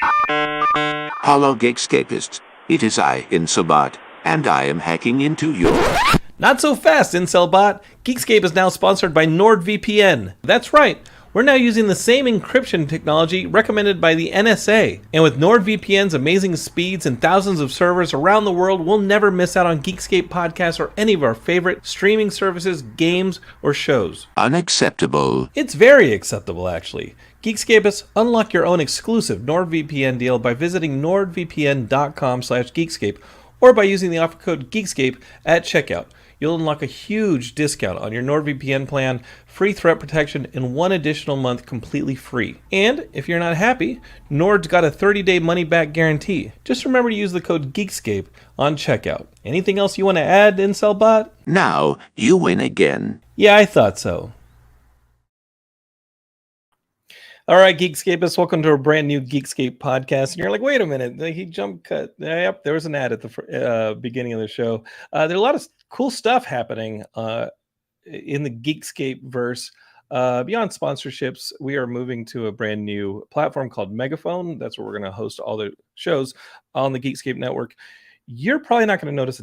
Hello, Geekscapists. It is I, Insobot, and I am hacking into your... Not so fast, Incelbot! Geekscape is now sponsored by NordVPN. That's right, we're now using the same encryption technology recommended by the NSA. And with NordVPN's amazing speeds and thousands of servers around the world, we'll never miss out on Geekscape podcasts or any of our favorite streaming services, games, or shows. Unacceptable. It's very acceptable, actually. Geekscapists, unlock your own exclusive NordVPN deal by visiting nordvpn.com/Geekscape or by using the offer code Geekscape at checkout. You'll unlock a huge discount on your NordVPN plan, free threat protection, and 1 additional month completely free. And if you're not happy, Nord's got a 30-day money-back guarantee. Just remember to use the code Geekscape on checkout. Anything else you want to add, Incelbot? Now, you win again. Yeah, I thought so. All right, Geekscapists, welcome to a brand new Geekscape podcast. And you're like, wait a minute, he jump cut. Yep, there was an ad at the beginning of the show. There's a lot of cool stuff happening in the Geekscape verse. Beyond sponsorships, we are moving to a brand new platform called Megaphone. That's where we're going to host all the shows on the Geekscape network. You're probably not going to notice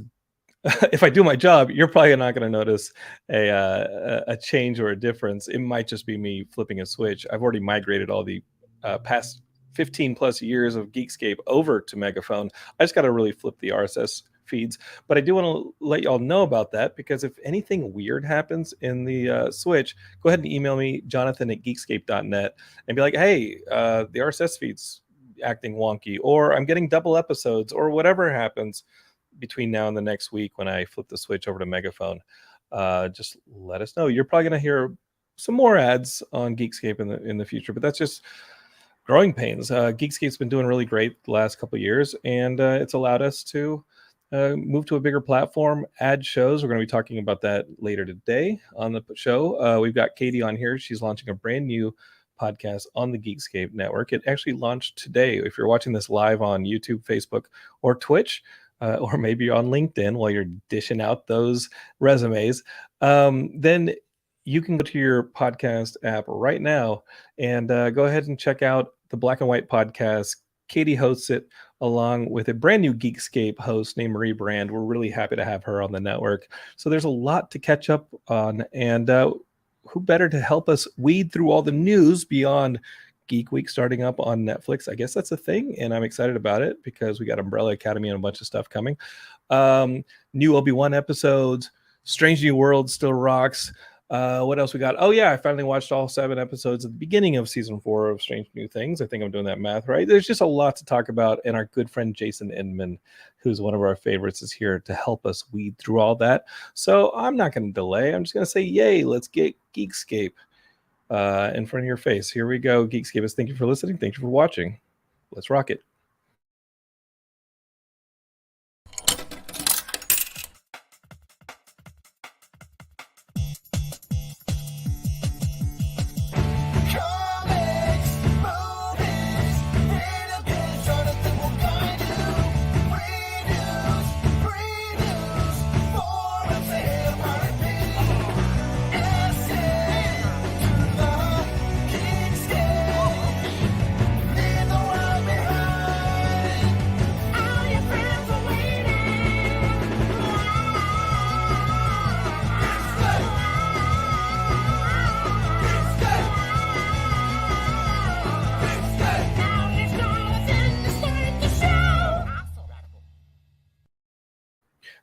if I do my job, you're probably not going to notice a change or a difference. It might just be me flipping a switch. I've already migrated all the past 15 plus years of Geekscape over to Megaphone. I just got to really flip the RSS feeds. But I do want to let y'all know about that, because if anything weird happens in the switch, go ahead and email me, jonathan@geekscape.net, and be like, hey, the RSS feed's acting wonky, or I'm getting double episodes, or whatever happens between now and the next week when I flip the switch over to Megaphone. Just let us know. You're probably going to hear some more ads on Geekscape in the future, but that's just growing pains. Geekscape's been doing really great the last couple of years, and it's allowed us to move to a bigger platform, add shows. We're going to be talking about that later today on the show. We've got Katie on here. She's launching a brand new podcast on the Geekscape network. It actually launched today. If you're watching this live on YouTube, Facebook, or Twitch, or maybe you're on LinkedIn while you're dishing out those resumes, then you can go to your podcast app right now and go ahead and check out the Black and White podcast. Katie hosts it along with a brand new Geekscape host named Marie Brand. We're really happy to have her on the network. So there's a lot to catch up on, and who better to help us weed through all the news beyond Geek Week starting up on Netflix. I guess that's a thing, and I'm excited about it because we got Umbrella Academy and a bunch of stuff coming. New Obi-Wan episodes, Strange New World still rocks. What else we got? Oh yeah, I finally watched all 7 episodes at the beginning of season 4 of Strange New Things. I think I'm doing that math right. There's just a lot to talk about, and our good friend Jason Inman, who's one of our favorites, is here to help us weed through all that. So I'm not going to delay. I'm just going to say, yay, let's get Geekscape in front of your face. Here we go, Geekscapists. Thank you for listening. Thank you for watching. Let's rock it.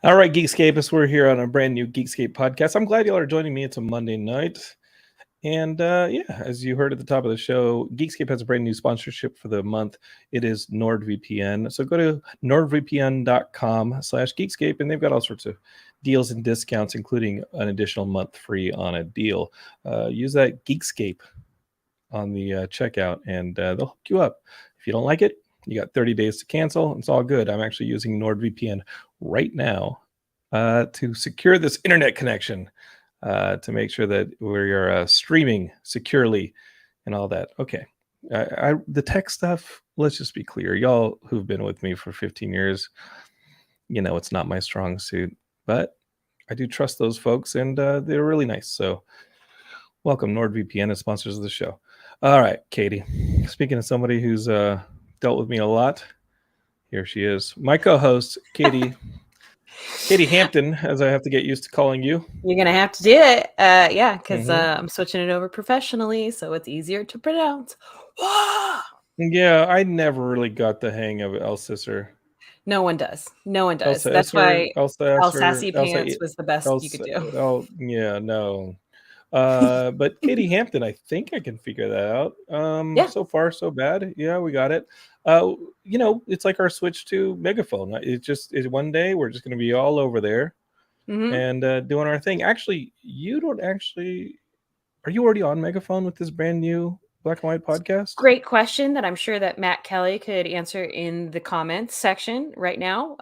All right, Geekscapists, we're here on a brand new Geekscape podcast. I'm glad y'all are joining me. It's a Monday night. And yeah, as you heard at the top of the show, Geekscape has a brand new sponsorship for the month. It is NordVPN. So go to nordvpn.com/Geekscape, and they've got all sorts of deals and discounts, including an additional month free on a deal. Use that Geekscape on the checkout, and they'll hook you up. If you don't like it, you got 30 days to cancel. It's all good. I'm actually using NordVPN right now to secure this internet connection to make sure that we're streaming securely and all that. Okay. The tech stuff, let's just be clear. Y'all who've been with me for 15 years, you know, it's not my strong suit, but I do trust those folks, and they're really nice. So welcome NordVPN as sponsors of the show. All right, Katie, speaking of somebody who's dealt with me a lot. Here she is, my co-host, Katie. Katie Hampton, as I have to get used to calling you. You're going to have to do it. Yeah, because I'm switching it over professionally, so it's easier to pronounce. Yeah, I never really got the hang of Elsisser. No one does. No one does. Elsa That's Esser, why Elsa El Esser, Sassy Elsa, Pants was the best you could do. Oh, yeah, no. But Katie Hampton, I think I can figure that out. Yeah. So far, so bad. Yeah, we got it. It's like our switch to Megaphone. It's one day we're just going to be all over there and doing our thing. Actually, are you already on Megaphone with this brand new Black and White podcast? Great question that I'm sure that Matt Kelly could answer in the comments section right now.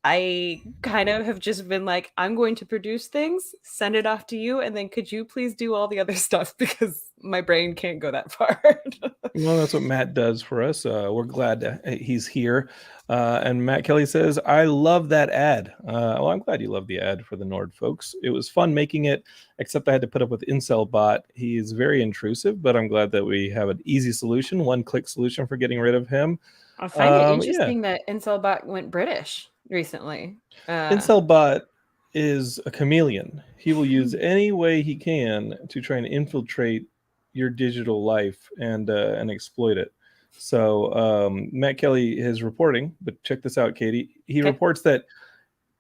I kind of have just been like, I'm going to produce things, send it off to you, and then could you please do all the other stuff because my brain can't go that far. Well, that's what Matt does for us. We're glad he's here. And Matt Kelly says, I love that ad. Well, I'm glad you love the ad for the Nord folks. It was fun making it, except I had to put up with Incel Bot. He is very intrusive, but I'm glad that we have an easy solution, one-click solution for getting rid of him. I find it interesting that Incel Bot went British recently. Incel Bot is a chameleon. He will use any way he can to try and infiltrate your digital life and exploit it. So Matt Kelly is reporting, but check this out, Katie. He reports that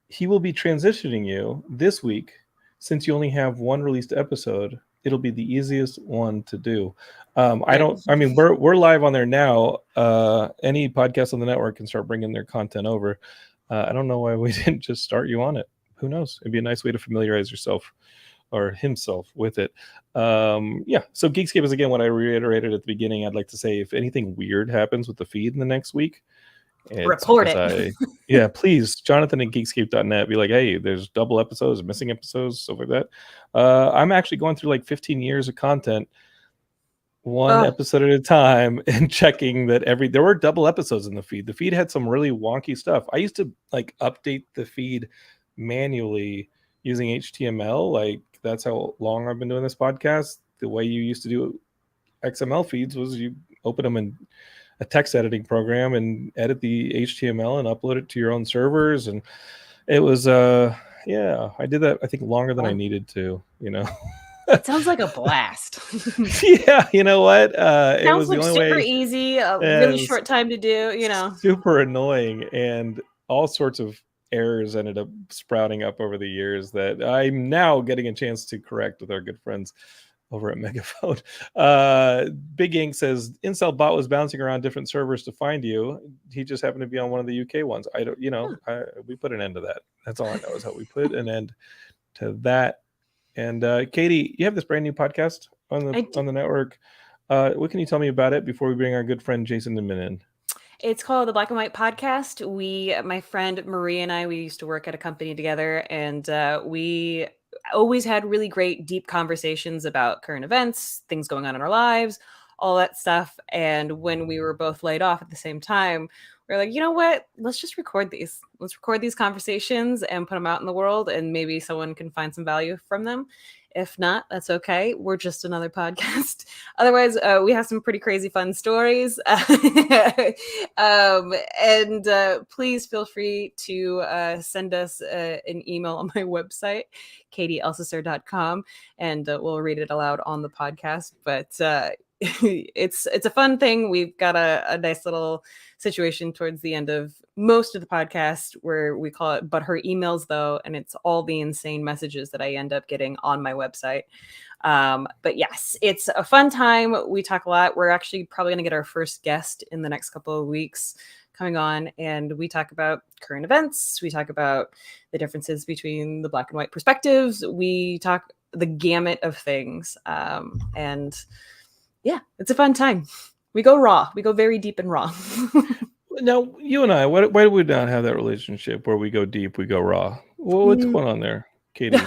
he will be transitioning you this week. Since you only have one released episode, it'll be the easiest one to do. We're live on there now. Any podcast on the network can start bringing their content over. I don't know why we didn't just start you on it. Who knows? It'd be a nice way to familiarize yourself or himself with it. So Geekscape is, again, what I reiterated at the beginning. I'd like to say, if anything weird happens with the feed in the next week, report it. Please, Jonathan at geekscape.net, be like, hey, there's double episodes, missing episodes, stuff like that. I'm actually going through like 15 years of content, one episode at a time, and checking that there were double episodes in the feed. The feed had some really wonky stuff. I used to like update the feed manually using HTML. Like, that's how long I've been doing this podcast. The way you used to do XML feeds was you open them in a text editing program and edit the HTML and upload it to your own servers. And it was, I did that, I think, longer than I needed to, It sounds like a blast. Yeah, you know what? It was like super easy, really short time to do, Super annoying, and all sorts of errors ended up sprouting up over the years that I'm now getting a chance to correct with our good friends over at Megaphone. Big Ink says Incel Bot was bouncing around different servers to find you. He just happened to be on one of the UK ones. We put an end to that. That's all I know is how we put an end to that. And Katie, you have this brand new podcast on the network. What can you tell me about it before we bring our good friend Jason Inman in? It's called the Black and White Podcast. My friend Marie and I, we used to work at a company together, and we always had really great, deep conversations about current events, things going on in our lives, all that stuff. And when we were both laid off at the same time, we were like, you know what? Let's just record these. Let's record these conversations and put them out in the world, and maybe someone can find some value from them. If not, that's okay. We're just another podcast. Otherwise, we have some pretty crazy fun stories. And please feel free to send us an email on my website, katieelsisser.com, and we'll read it aloud on the podcast. But it's a fun thing. We've got a nice little situation towards the end of most of the podcast where we call it But Her Emails, though, and it's all the insane messages that I end up getting on my website. But yes, it's a fun time. We talk a lot. We're actually probably going to get our first guest in the next couple of weeks coming on, and we talk about current events. We talk about the differences between the black and white perspectives. We talk the gamut of things. And yeah, it's a fun time. We go raw. We go very deep and raw. Now, you and I, why do we not have that relationship where we go deep, we go raw? What's going on there, Katie?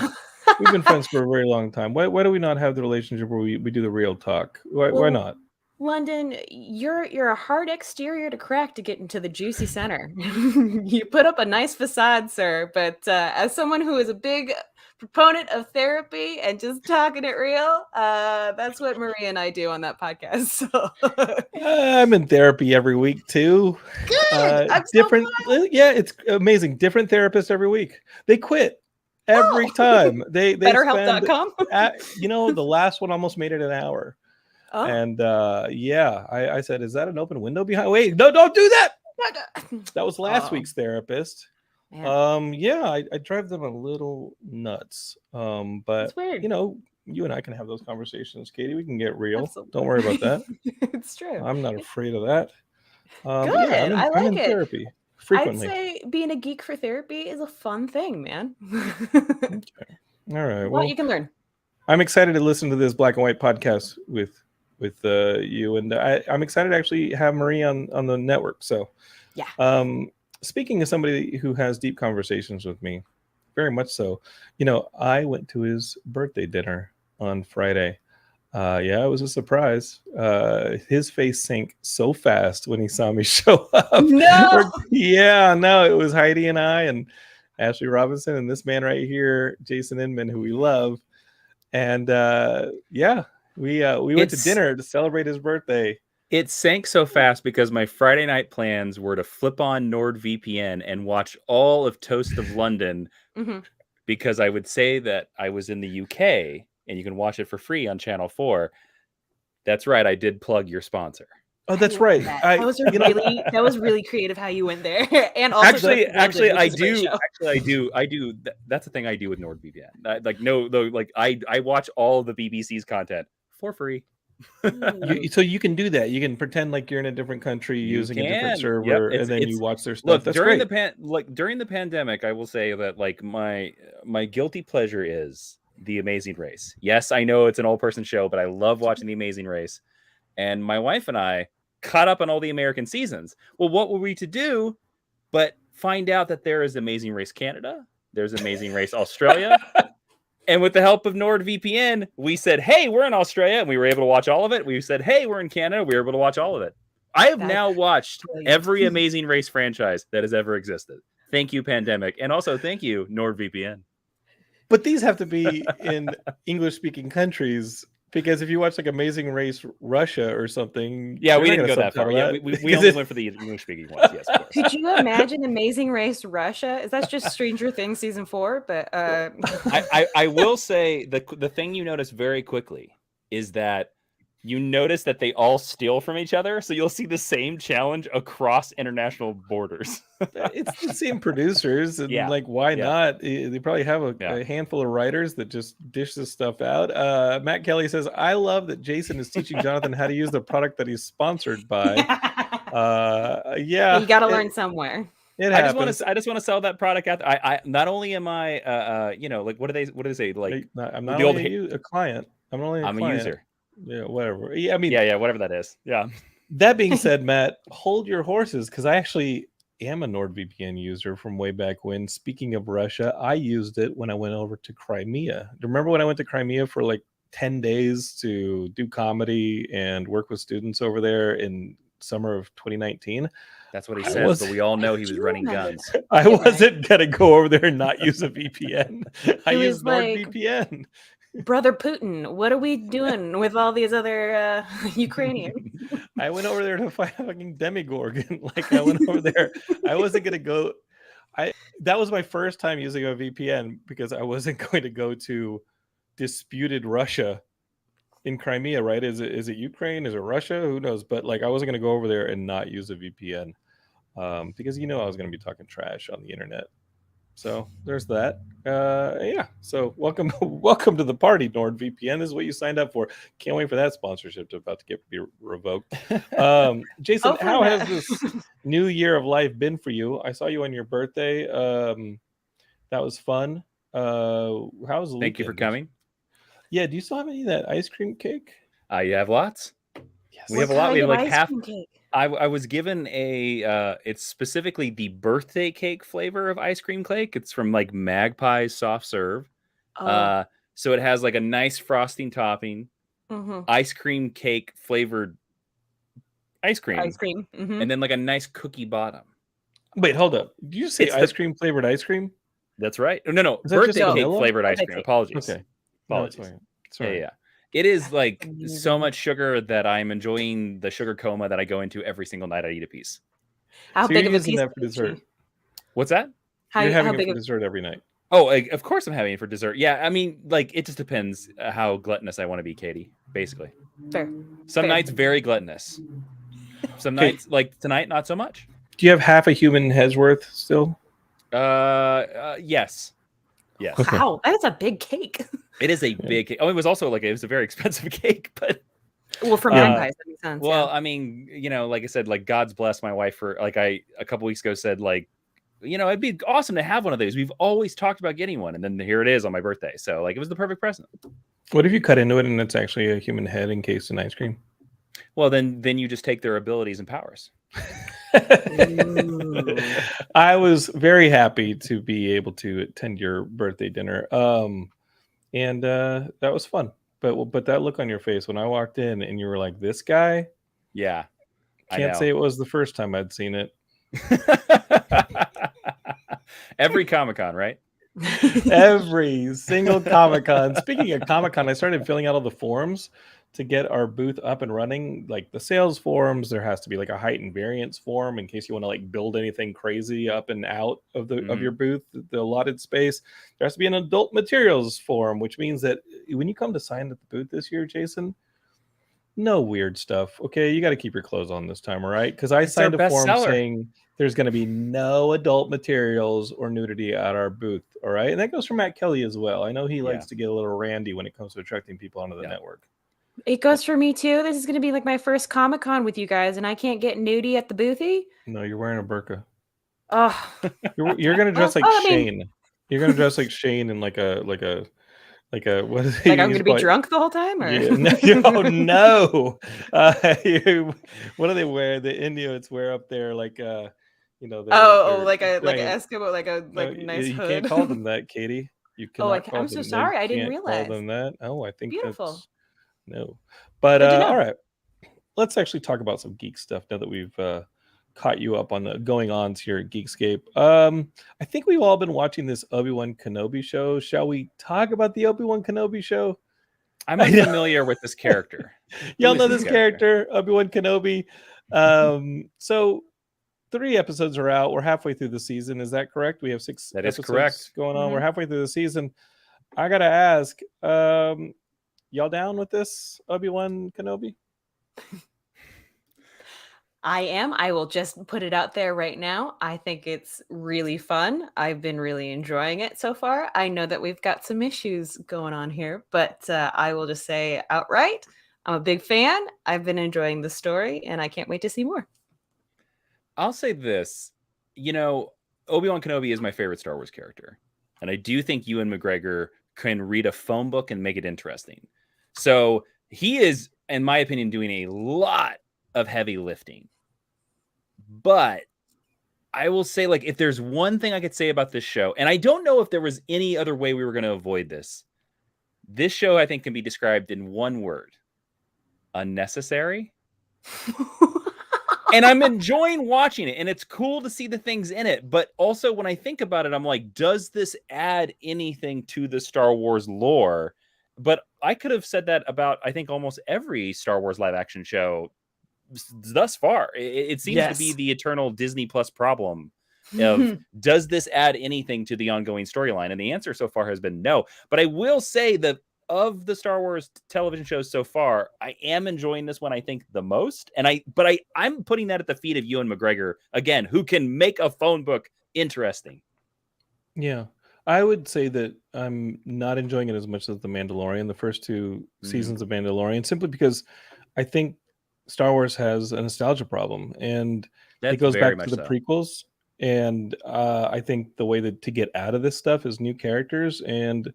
We've been friends for a very long time. Why do we not have the relationship where we do the real talk? Why not? London, you're a hard exterior to crack to get into the juicy center. You put up a nice facade, sir, but as someone who is a big proponent of therapy and just talking it real. That's what Maria and I do on that podcast. So I'm in therapy every week too. good. I'm Different, so yeah, it's amazing. Different therapists every week. They quit every time. They spend. BetterHelp.com. The last one almost made it an hour. Oh. And I said, "Is that an open window behind?" Wait, no, don't do that. That was last week's therapist. Man. I drive them a little nuts. But That's weird. you and I can have those conversations, Katie. We can get real. Absolutely. Don't worry about that. It's true. I'm not afraid of that. Good. I'm in therapy frequently. I'd say being a geek for therapy is a fun thing, man. Okay. All right. Well, you can learn. I'm excited to listen to this Black and White podcast with you, and I'm excited to actually have Marie on the network. So, yeah. Speaking of somebody who has deep conversations with me, very much so. I went to his birthday dinner on Friday. It was a surprise. His face sank so fast when he saw me show up. No. It was Heidi and I and Ashley Robinson and this man right here, Jason Inman, who we love. And we went to dinner to celebrate his birthday. It sank so fast because my Friday night plans were to flip on NordVPN and watch all of Toast of London because I would say that I was in the UK and you can watch it for free on Channel 4. That's right. I did plug your sponsor. Oh, that's right. That was really creative how you went there. And also I do. That's the thing I do with NordVPN. I watch all the BBC's content for free. So you can do that. You can pretend like you're in a different country using a different server, and then you watch their stuff. Look, that's during great. During the pandemic, I will say that my guilty pleasure is The Amazing Race. Yes, I know it's an old person show, but I love watching The Amazing Race. And my wife and I caught up on all the American seasons. Well, what were we to do but find out that there is Amazing Race Canada, there's Amazing Race Australia, and with the help of NordVPN, we said, hey, we're in Australia, and we were able to watch all of it. We said, hey, we're in Canada, we were able to watch all of it. I have now watched every Amazing Race franchise that has ever existed. Thank you, pandemic. And also thank you, NordVPN. But these have to be in English-speaking countries, because if you watch like Amazing Race Russia or something... Yeah, we didn't go that far. Yeah, we only went for the English-speaking ones, yes, of course. Could you imagine Amazing Race Russia? Is that just Stranger Things Season 4? But I will say the thing you notice very quickly is that you notice that they all steal from each other, so you'll see the same challenge across international borders. It's the same producers, and why not? They probably have a handful of writers that just dish this stuff out. Matt Kelly says, I love that Jason is teaching Jonathan how to use the product that he's sponsored by. You got to learn somewhere. I just want to sell that product out. I not only am I what do they say, like I'm not only a client, I'm a user. Yeah, whatever. Yeah, I mean, whatever that is. Yeah. That being said, Matt, hold your horses, because I actually am a NordVPN user from way back when. Speaking of Russia, I used it when I went over to Crimea. Remember when I went to Crimea for like 10 days to do comedy and work with students over there in summer of 2019? That's what he says, but we all know he was running guns. I wasn't going to go over there and not use a VPN. I used NordVPN. Brother Putin, what are we doing with all these other Ukrainians? I went over there to fight a fucking demigorgon. I went over there. I wasn't going to go. That was my first time using a VPN, because I wasn't going to go to disputed Russia in Crimea, right? Is it Ukraine? Is it Russia? Who knows? But I wasn't going to go over there and not use a VPN, because I was going to be talking trash on the internet. So there's that. So welcome to the party, NordVPN. This is what you signed up for. Can't wait for that sponsorship to be revoked. Jason, how has this new year of life been for you? I saw you on your birthday. That was fun. How's the Thank you for coming. Yeah, do you still have any of that ice cream cake? You have lots. Yes. We have a lot. We have half. I was given it's specifically the birthday cake flavor of ice cream cake. It's from Magpie's Soft Serve. So it has a nice frosting topping, ice cream cake flavored ice cream. And then a nice cookie bottom. Wait, hold up. Did you say ice cream flavored ice cream? That's right. No. Is that just Birthday cake vanilla? flavored ice Birthday cream. cake. Apologies. Okay. No, it's Apologies. fine. Sorry. Yeah. It is like so Amazing. much sugar that I'm enjoying the sugar coma that I go into every single night I eat a piece. How So big you're of a using piece that for is she? dessert. What's that? You're How having it big for of dessert every night. Oh, of course I'm having it for dessert. Yeah, I mean, like, it just depends how gluttonous I want to be, Katie, basically. fair? Some Fair. nights, very gluttonous. Some Okay. nights, like tonight, not so much. Do you have half a human head's worth still? Yes. Yes. Okay. Wow, that is a big cake. It is a big cake. Oh, it was also like, it was a very expensive cake, but Well, for Yeah. magpies, that makes sense. well, I mean, like I said, like God's blessed my wife for like a couple weeks ago said like, it'd be awesome to have one of these. We've always talked about getting one, and then here it is on my birthday. So like, it was the perfect present. What if you cut into it and it's actually a human head encased in ice cream? Well, then you just take their abilities and powers. Ooh. I was very happy to be able to attend your birthday dinner. And that was fun. But that look on your face when I walked in and you were like, this guy? Yeah, I Can't know. say it was the first time I'd seen it. Every Comic-Con, right? Every single Comic-Con. Speaking of Comic-Con, I started filling out all the forms to get our booth up and running. Like the sales forms, there has to be like a height and variance form in case you want to like build anything crazy up and out of the of your booth, the allotted space. There has to be an adult materials form, which means that when you come to sign at the booth this year, Jason, no weird stuff. Okay, you got to keep your clothes on this time, all right? Because I It's our signed a form bestseller. saying there's going to be no adult materials or nudity at our booth, all right? And that goes for Matt Kelly as well. I know he likes to get a little randy when it comes to attracting people onto the network. It goes for me too. This is going to be like my first Comic-Con with you guys, and I can't get nudie at the boothy. No, you're wearing a burqa. Oh, You're gonna dress like I mean- Shane. You're gonna dress like Shane in like a what is like I'm going to be drunk the whole time, or Yeah, no, oh no! What do they wear? The Inuits wear up there like like a Eskimo, like a nice you hood. can't call them that, Katie. You cannot call I'm them. so sorry. I didn't can't realize. Call them that. Oh, I think Beautiful. that's no. But Good to know. all right, let's actually talk about some geek stuff now that we've caught you up on the going ons here at Geekscape. I think we've all been watching this Obi-Wan Kenobi show. Shall we talk about the Obi-Wan Kenobi show? I'm unfamiliar with this character. Y'all Who know is this character, Obi-Wan Kenobi. So 3 episodes are out. We're halfway through the season. Is that correct? We have 6 That is episodes correct. going on. Mhm. We're halfway through the season. I gotta ask, y'all down with this Obi-Wan Kenobi? I am. I will just put it out there right now. I think it's really fun. I've been really enjoying it so far. I know that we've got some issues going on here, but I will just say outright, I'm a big fan. I've been enjoying the story, and I can't wait to see more. I'll say this. Obi-Wan Kenobi is my favorite Star Wars character. And I do think Ewan McGregor can read a phone book and make it interesting. So he is, in my opinion, doing a lot of heavy lifting. But I will say, like, if there's one thing I could say about this show, and I don't know if there was any other way we were going to avoid this. This show, I think, can be described in one word. Unnecessary. And I'm enjoying watching it, and it's cool to see the things in it. But also, when I think about it, I'm like, does this add anything to the Star Wars lore? But I could have said that about, I think, almost every Star Wars live action show thus far. It seems to be the eternal Disney Plus problem of, does this add anything to the ongoing storyline? And the answer so far has been no. But I will say that of the Star Wars television shows so far, I am enjoying this one, I think, the most. And I'm putting that at the feet of Ewan McGregor, again, who can make a phone book interesting. Yeah. I would say that I'm not enjoying it as much as The Mandalorian, the first 2 seasons of Mandalorian, simply because I think Star Wars has a nostalgia problem, and it goes back to the prequels. And I think the way to get out of this stuff is new characters, and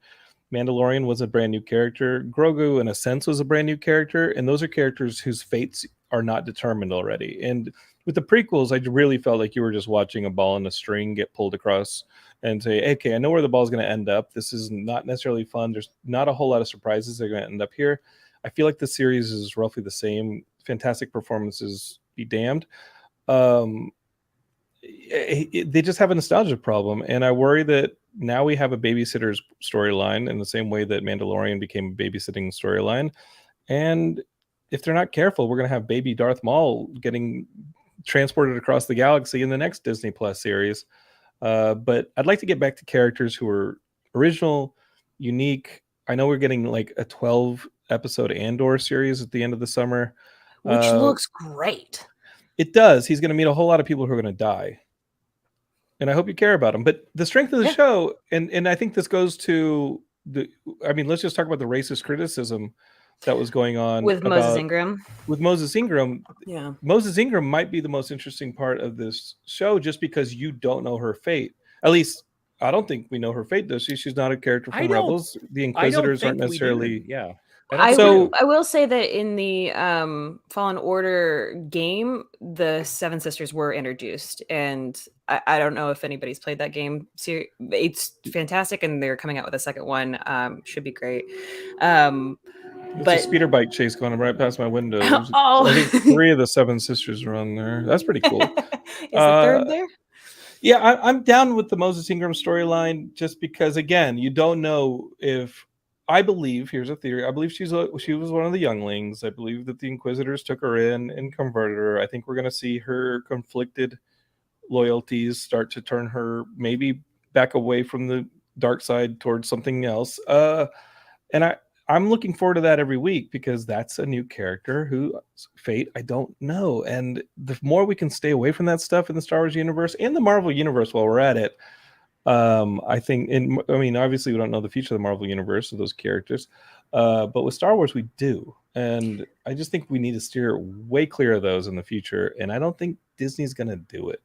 Mandalorian was a brand new character. Grogu, in a sense, was a brand new character, and those are characters whose fates are not determined already. And with the prequels, I really felt like you were just watching a ball and a string get pulled across and say, okay, I know where the ball's going to end up. This is not necessarily fun. There's not a whole lot of surprises that are going to end up here. I feel like the series is roughly the same. Fantastic performances be damned. they just have a nostalgia problem, and I worry that now we have a babysitter's storyline in the same way that Mandalorian became a babysitting storyline, and if they're not careful, we're going to have baby Darth Maul getting transported across the galaxy in the next Disney Plus series. But I'd like to get back to characters who are original, unique. I know we're getting like a 12 episode Andor series at the end of the summer, which looks great. It does. He's going to meet a whole lot of people who are going to die, and I hope you care about him. But the strength of the show, and I think this goes to let's just talk about the racist criticism that was going on with Moses Ingram. With Moses Ingram, yeah, Moses Ingram might be the most interesting part of this show, just because you don't know her fate. At least I don't think we know her fate, does she? She's not a character from Rebels. The Inquisitors aren't necessarily. Yeah. I will say that in the Fallen Order game, the Seven Sisters were introduced, and I don't know if anybody's played that game. It's fantastic, and they're coming out with a second one. Should be great. It's a speeder bike chase going right past my window. I think 3 of the Seven Sisters are on there. That's pretty cool. Is the third there? Yeah, I'm down with the Moses Ingram storyline, just because, again, you don't know if. I believe, here's a theory, I believe she was one of the younglings. I believe that the Inquisitors took her in and converted her. I think we're going to see her conflicted loyalties start to turn her maybe back away from the dark side towards something else. And I'm looking forward to that every week, because that's a new character whose fate I don't know. And the more we can stay away from that stuff in the Star Wars universe and the Marvel universe while we're at it, I think, obviously we don't know the future of the Marvel universe of those characters, but with Star Wars we do, and I just think we need to steer way clear of those in the future, and I don't think Disney's going to do it.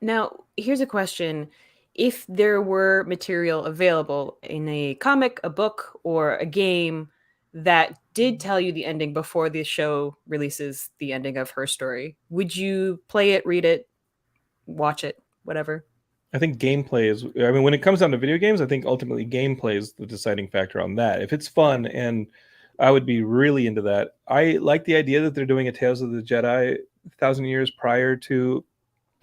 Now, here's a question. If there were material available in a comic, a book, or a game that did tell you the ending before the show releases the ending of her story, would you play it, read it, watch it, whatever? I think gameplay is, when it comes down to video games, I think ultimately gameplay is the deciding factor on that. If it's fun, and I would be really into that. I like the idea that they're doing a Tales of the Jedi 1,000 years prior to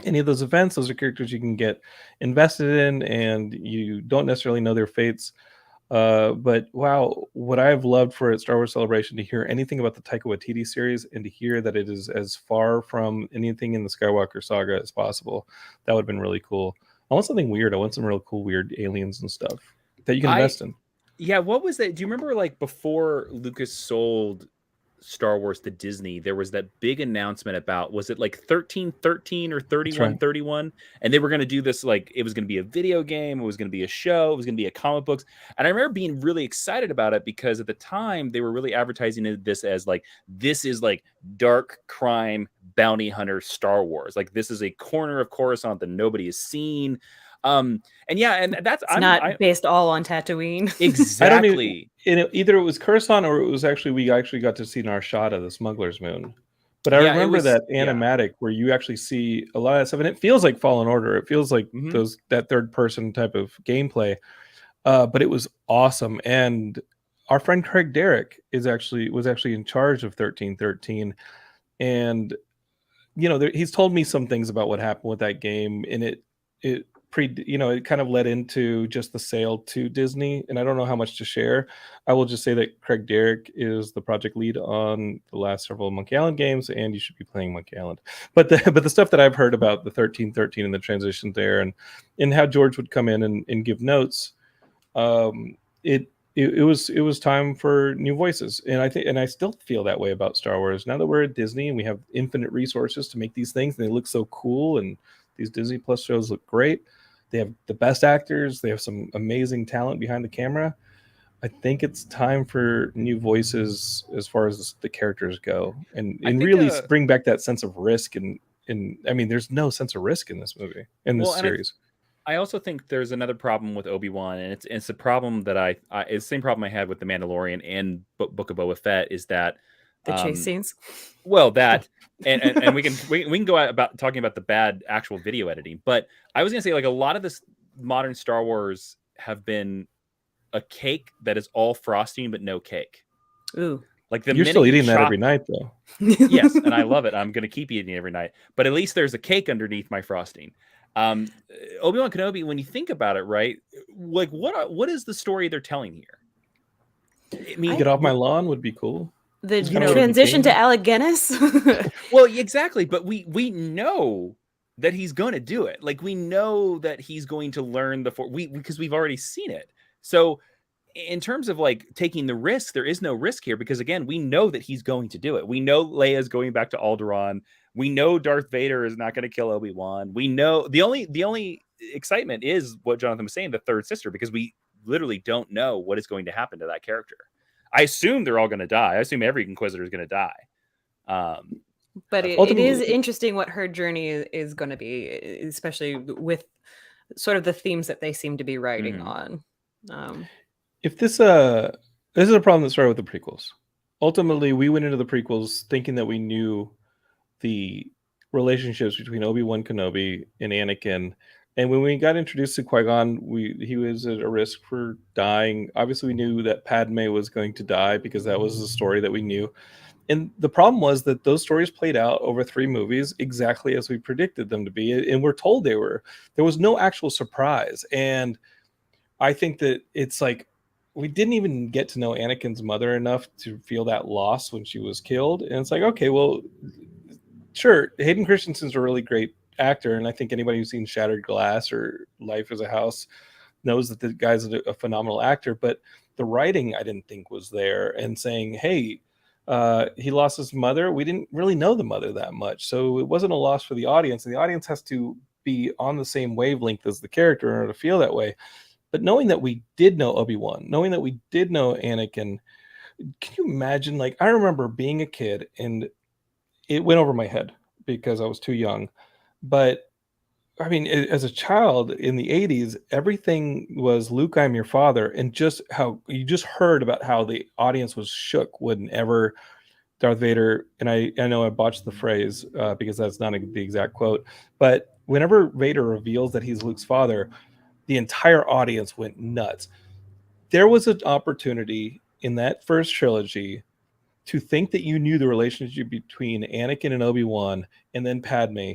any of those events. Those are characters you can get invested in, and you don't necessarily know their fates. But wow, what I've loved for Star Wars Celebration, to hear anything about the Taika Waititi series, and to hear that it is as far from anything in the Skywalker saga as possible. That would have been really cool. I want something weird. I want some real cool, weird aliens and stuff that you can invest in. Yeah, what was that? Do you remember, like, before Lucas sold Star Wars to Disney, there was that big announcement about, was it like 1313 or 3131? And they were going to do this, like, it was going to be a video game, it was going to be a show, it was going to be a comic books. And I remember being really excited about it, because at the time they were really advertising this as like, this is like dark crime bounty hunter Star Wars. Like, this is a corner of Coruscant that nobody has seen. And that's not based all on Tatooine. Exactly. Either it was Coruscant, or it was we got to see Nar Shaddaa, the Smuggler's Moon. But I remember that animatic where you actually see a lot of stuff, and it feels like Fallen Order. It feels like that third person type of gameplay. But it was awesome. And our friend Craig Derrick was actually in charge of 1313, and he's told me some things about what happened with that game, and it kind of led into just the sale to Disney, and I don't know how much to share. I will just say that Craig Derrick is the project lead on the last several Monkey Island games, and you should be playing Monkey Island. But the stuff that I've heard about the 1313 and the transition there, and how George would come in and give notes, it was time for new voices, and I still feel that way about Star Wars now that we're at Disney and we have infinite resources to make these things, and they look so cool, and these Disney Plus shows look great. They have the best actors. They have some amazing talent behind the camera. I think it's time for new voices as far as the characters go, and really bring back that sense of risk. And there's no sense of risk in this movie, in this series. I also think there's another problem with Obi-Wan, and it's a problem that it's the same problem I had with The Mandalorian and Book of Boba Fett, is that the chase scenes. Well, that and we can go out about talking about the bad actual video editing, but I was gonna say, like, a lot of this modern Star Wars have been a cake that is all frosting but no cake. Ooh. Like the You're minute still you eating that chop- every night, though. Yes, and I love it. I'm going to keep eating it every night. But at least there's a cake underneath my frosting. Obi-Wan Kenobi, when you think about it, right? Like what is the story they're telling here? I mean, Get off my lawn would be cool. The It's kinda what it transition to became. Alec Guinness. well, exactly. But we know that he's going to do it. Like we know that he's going to learn because we've already seen it. So in terms of like taking the risk, there is no risk here because again, we know that he's going to do it. We know Leia's going back to Alderaan. We know Darth Vader is not going to kill Obi-Wan. We know the only excitement is what Jonathan was saying, the third sister, because we literally don't know what is going to happen to that character. I assume they're all going to die. I assume every Inquisitor is going to die. But it is interesting what her journey is going to be, especially with sort of the themes that they seem to be writing on. If this is a problem that started with the prequels. Ultimately, we went into the prequels thinking that we knew the relationships between Obi-Wan Kenobi and Anakin. And when we got introduced to Qui-Gon, he was at a risk for dying. Obviously, we knew that Padme was going to die because that was the story that we knew. And the problem was that those stories played out over 3 movies exactly as we predicted them to be. And we're told they were. There was no actual surprise. And I think that it's like we didn't even get to know Anakin's mother enough to feel that loss when she was killed. And it's like, okay, well, sure, Hayden Christensen's a really great actor, and I think anybody who's seen Shattered Glass or Life as a House knows that the guy's a phenomenal actor. But the writing, I didn't think was there. And saying, hey, he lost his mother. We didn't really know the mother that much, so it wasn't a loss for the audience. And the audience has to be on the same wavelength as the character in order to feel that way. But knowing that we did know Obi-Wan, knowing that we did know Anakin, can you imagine? Like, I remember being a kid and it went over my head because I was too young. But I mean, as a child in the 80s, everything was Luke, I'm your father. And just how you just heard about how the audience was shook whenever Darth Vader, and I know I botched the phrase because that's not the exact quote, but whenever Vader reveals that he's Luke's father, the entire audience went nuts. There was an opportunity in that first trilogy to think that you knew the relationship between Anakin and Obi-Wan and then Padme,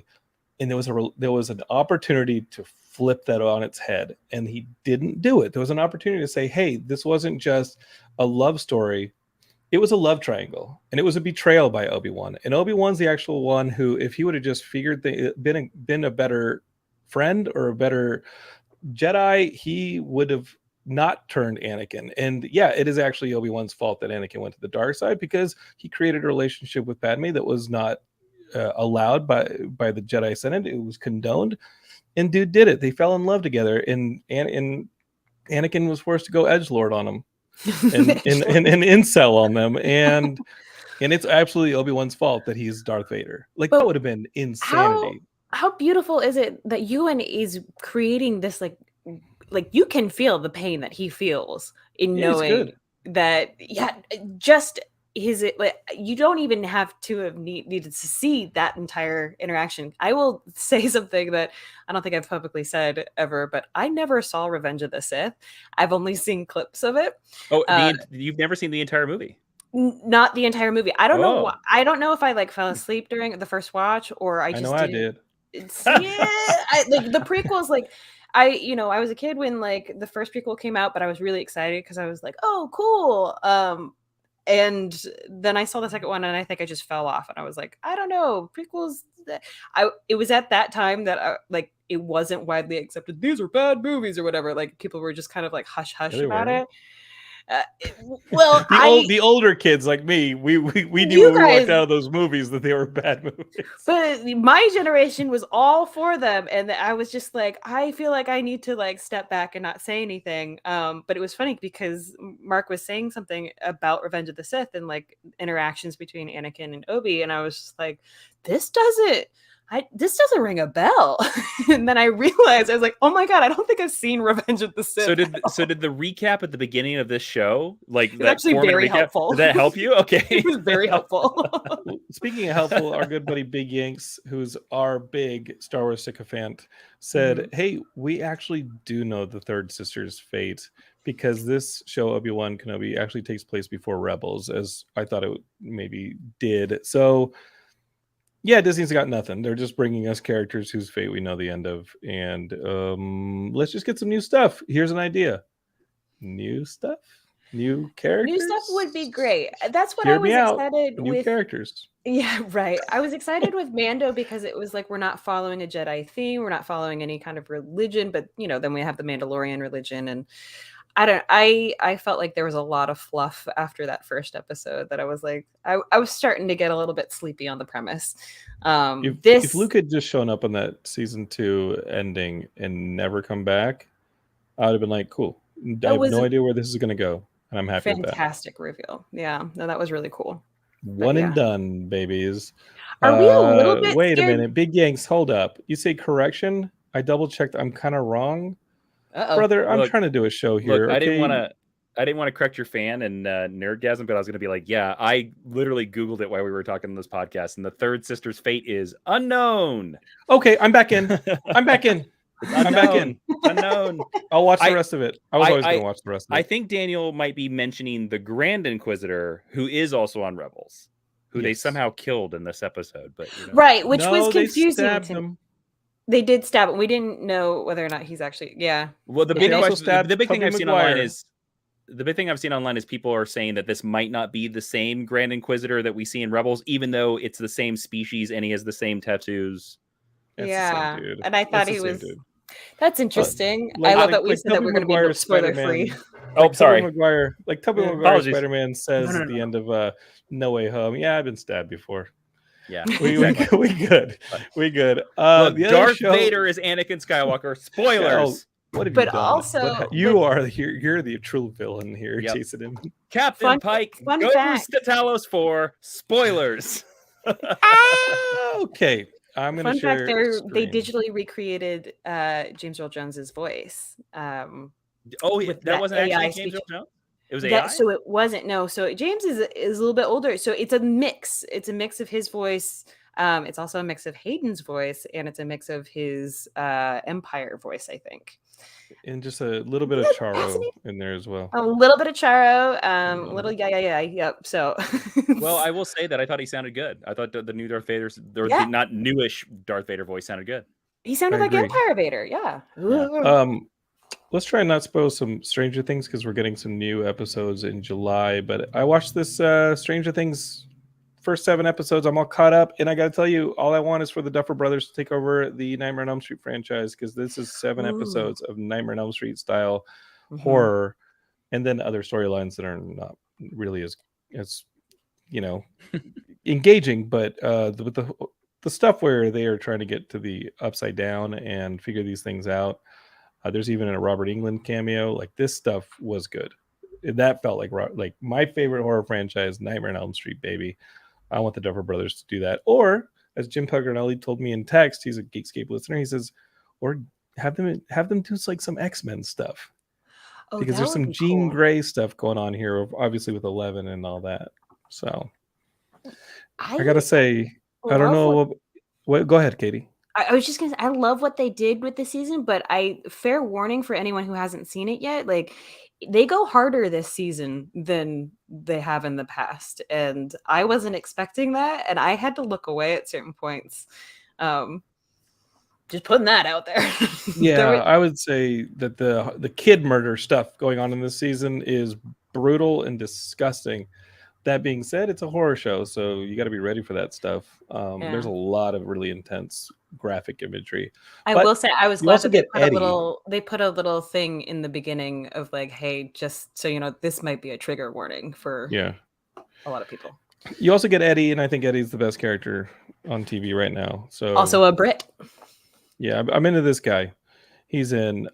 and there was an opportunity to flip that on its head, and he didn't do it. There was an opportunity to say, hey, this wasn't just a love story. It was a love triangle, and it was a betrayal by Obi-Wan. And Obi-Wan's the actual one who, if he would have just been a better friend or a better Jedi, he would have not turned Anakin. And yeah, it is actually Obi-Wan's fault that Anakin went to the dark side because he created a relationship with Padme that was not allowed by the Jedi Senate. It was condoned, and dude did it. They fell in love together, and Anakin was forced to go edgelord on him and incel on them, and it's absolutely Obi-Wan's fault that he's Darth Vader. Like, that would have been insanity. How beautiful is it that Ewan is creating this like you can feel the pain that he feels in knowing that just his like, you don't even have to have needed to see that entire interaction. I will say something that I don't think I've publicly said ever, but I never saw Revenge of the Sith. I've only seen clips of it. Oh, you've never seen the entire movie? Not the entire movie. I don't know. I don't know if I like fell asleep during the first watch or I just I did. Like the prequels, like I was a kid when like the first prequel came out, but I was really excited because I was like, oh, cool. And then I saw the second one and I think I just fell off and I was like, I don't know, prequels. It was at that time that like it wasn't widely accepted. These are bad movies or whatever. Like people were just kind of like hush about it. Well, the older kids like me, we knew when we walked out of those movies that they were bad movies. But my generation was all for them, and I was just like, I feel like I need to like step back and not say anything. But it was funny because Mark was saying something about Revenge of the Sith and like interactions between Anakin and Obi, and I was just like, this doesn't ring a bell. And then I realized, I was like, oh my God, I don't think I've seen Revenge of the Sith. So did the recap at the beginning of this show, like it's actually very helpful. Did that help you? Okay. It was very helpful. Speaking of helpful, our good buddy Big Yanks, who's our big Star Wars sycophant, said, hey, we actually do know the third sister's fate because this show Obi-Wan Kenobi actually takes place before Rebels, as I thought it maybe did. So yeah, Disney's got nothing. They're just bringing us characters whose fate we know the end of, and let's just get some new stuff. Here's an idea: new stuff, new characters. New stuff would be great. That's what Hear I was me out. excited New with. characters. Yeah, right. I was excited with Mando because it was like we're not following a Jedi theme, we're not following any kind of religion, but then we have the Mandalorian religion, and I felt like there was a lot of fluff after that first episode that I was like I was starting to get a little bit sleepy on the premise. If Luke had just shown up on that season 2 ending and never come back, I would have been like, cool. I have no idea where this is going to go, and I'm happy with that. Fantastic reveal. Yeah, no, that was really cool. One and done, babies. Are we a little bit wait scared? A minute, Big Ganks, hold up. You say correction? I double checked. I'm kind of wrong. Brother, I'm trying to do a show here. Look, I didn't want to correct your fan and nerdgasm, but I was going to be like, yeah, I literally Googled it while we were talking on this podcast, and the third sister's fate is unknown. Okay, I'm back in. I'm back in. Unknown. I'll watch the rest of it. I was always going to watch the rest of it. I think Daniel might be mentioning the Grand Inquisitor, who is also on Rebels, who they somehow killed in this episode. But right, which was confusing. They stabbed him. They did stab him. We didn't know whether or not he's actually. Yeah. Well, the big thing I've seen online is The big thing I've seen online is people are saying that this might not be the same Grand Inquisitor that we see in Rebels, even though it's the same species and he has the same tattoos. It's the same dude. And I thought he was. Dude. That's interesting. I love that we said that we're going to be spoiler free. Oh, sorry. Tobey Maguire Spider-Man says at the end of No Way Home, yeah, I've been stabbed before. Yeah, we good. We good. Look, Darth Vader is Anakin Skywalker. Spoilers. What have but you done? Also, you're the true villain here, chasing him. Captain Pike goes to Talos for spoilers. Okay, I'm going to share. Fun fact: they digitally recreated James Earl Jones's voice. That wasn't actually James Earl Jones. It was AI. So it wasn't. No. So James is a little bit older. So it's a mix. It's a mix of his voice. It's also a mix of Hayden's voice, and it's a mix of his Empire voice, I think. And just a little bit of Charo in there as well. A little bit of Charo, a little yep. So, well, I will say that I thought he sounded good. I thought the new Darth Vader, not newish Darth Vader voice sounded good. He sounded like Empire Vader, yeah. Let's try and not spoil some Stranger Things because we're getting some new episodes in July. But I watched this Stranger Things first 7 episodes. I'm all caught up, and I got to tell you, all I want is for the Duffer Brothers to take over the Nightmare on Elm Street franchise because this is 7 episodes of Nightmare on Elm Street style horror, and then other storylines that are not really as engaging. But with the stuff where they are trying to get to the Upside Down and figure these things out. There's even a Robert Englund cameo. Like, this stuff was good. That felt like my favorite horror franchise, Nightmare on Elm Street, baby. I want the Duffer Brothers to do that. Or, as Jim Pugranelli told me in text, he's a Geekscape listener. He says, or have them do like some X-Men stuff. Because there's some Jean Grey stuff going on here, obviously with 11 and all that. So I gotta say, I don't know. Go ahead, Katie. I was just gonna say, I love what they did with the season, but fair warning for anyone who hasn't seen it yet, like, they go harder this season than they have in the past, and I wasn't expecting that, and I had to look away at certain points. Just putting that out there. Yeah, I would say that the kid murder stuff going on in this season is brutal and disgusting. That being said, it's a horror show, so you got to be ready for that stuff. There's a lot of really intense graphic imagery. I will say, I was glad that they put a little thing in the beginning of like, hey, just so you know, this might be a trigger warning for a lot of people. You also get Eddie, and I think Eddie's the best character on TV right now. So also a Brit. Yeah, I'm into this guy. He's in.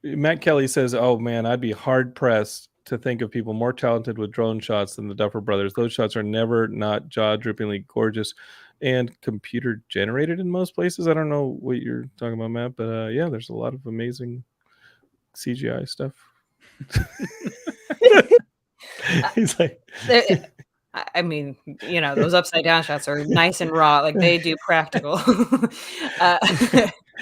Matt Kelly says, "Oh man, I'd be hard pressed to think of people more talented with drone shots than the Duffer Brothers. Those shots are never not jaw-drippingly gorgeous and computer generated in most places." I don't know what you're talking about, Matt, but yeah, there's a lot of amazing CGI stuff. He's like, I mean, those upside down shots are nice and raw. Like, they do practical.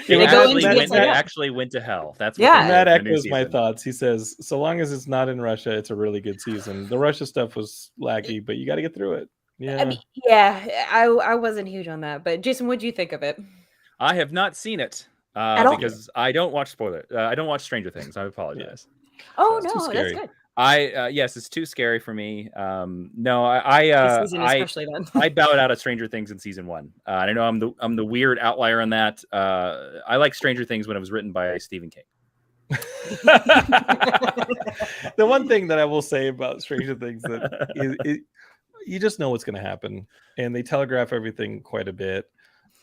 They go into It it, yeah. actually went to hell. That's what Yeah. they And did that in the new echoes my season. thoughts. He says, so long as it's not in Russia, it's a really good season. The Russia stuff was laggy, but you got to get through it. Yeah. I mean, yeah, I wasn't huge on that, but Jason, what do you think of it? I have not seen it At all? because I don't watch I don't watch Stranger Things. I apologize. Oh It's too no, that's scary. good. Yes, it's too scary for me. No, This season especially then. I bowed out of Stranger Things in season 1. I know I'm the weird outlier on that. I like Stranger Things when it was written by Stephen King. The one thing that I will say about Stranger Things that you just know what's going to happen, and they telegraph everything quite a bit.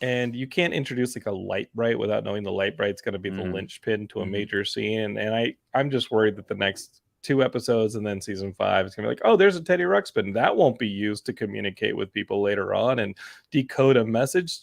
And you can't introduce like a light bright without knowing the light bright's going to be the linchpin to a major scene. And I'm just worried that the next 2 episodes and then season 5 is gonna be like, oh, there's a Teddy Ruxpin that won't be used to communicate with people later on and decode a message.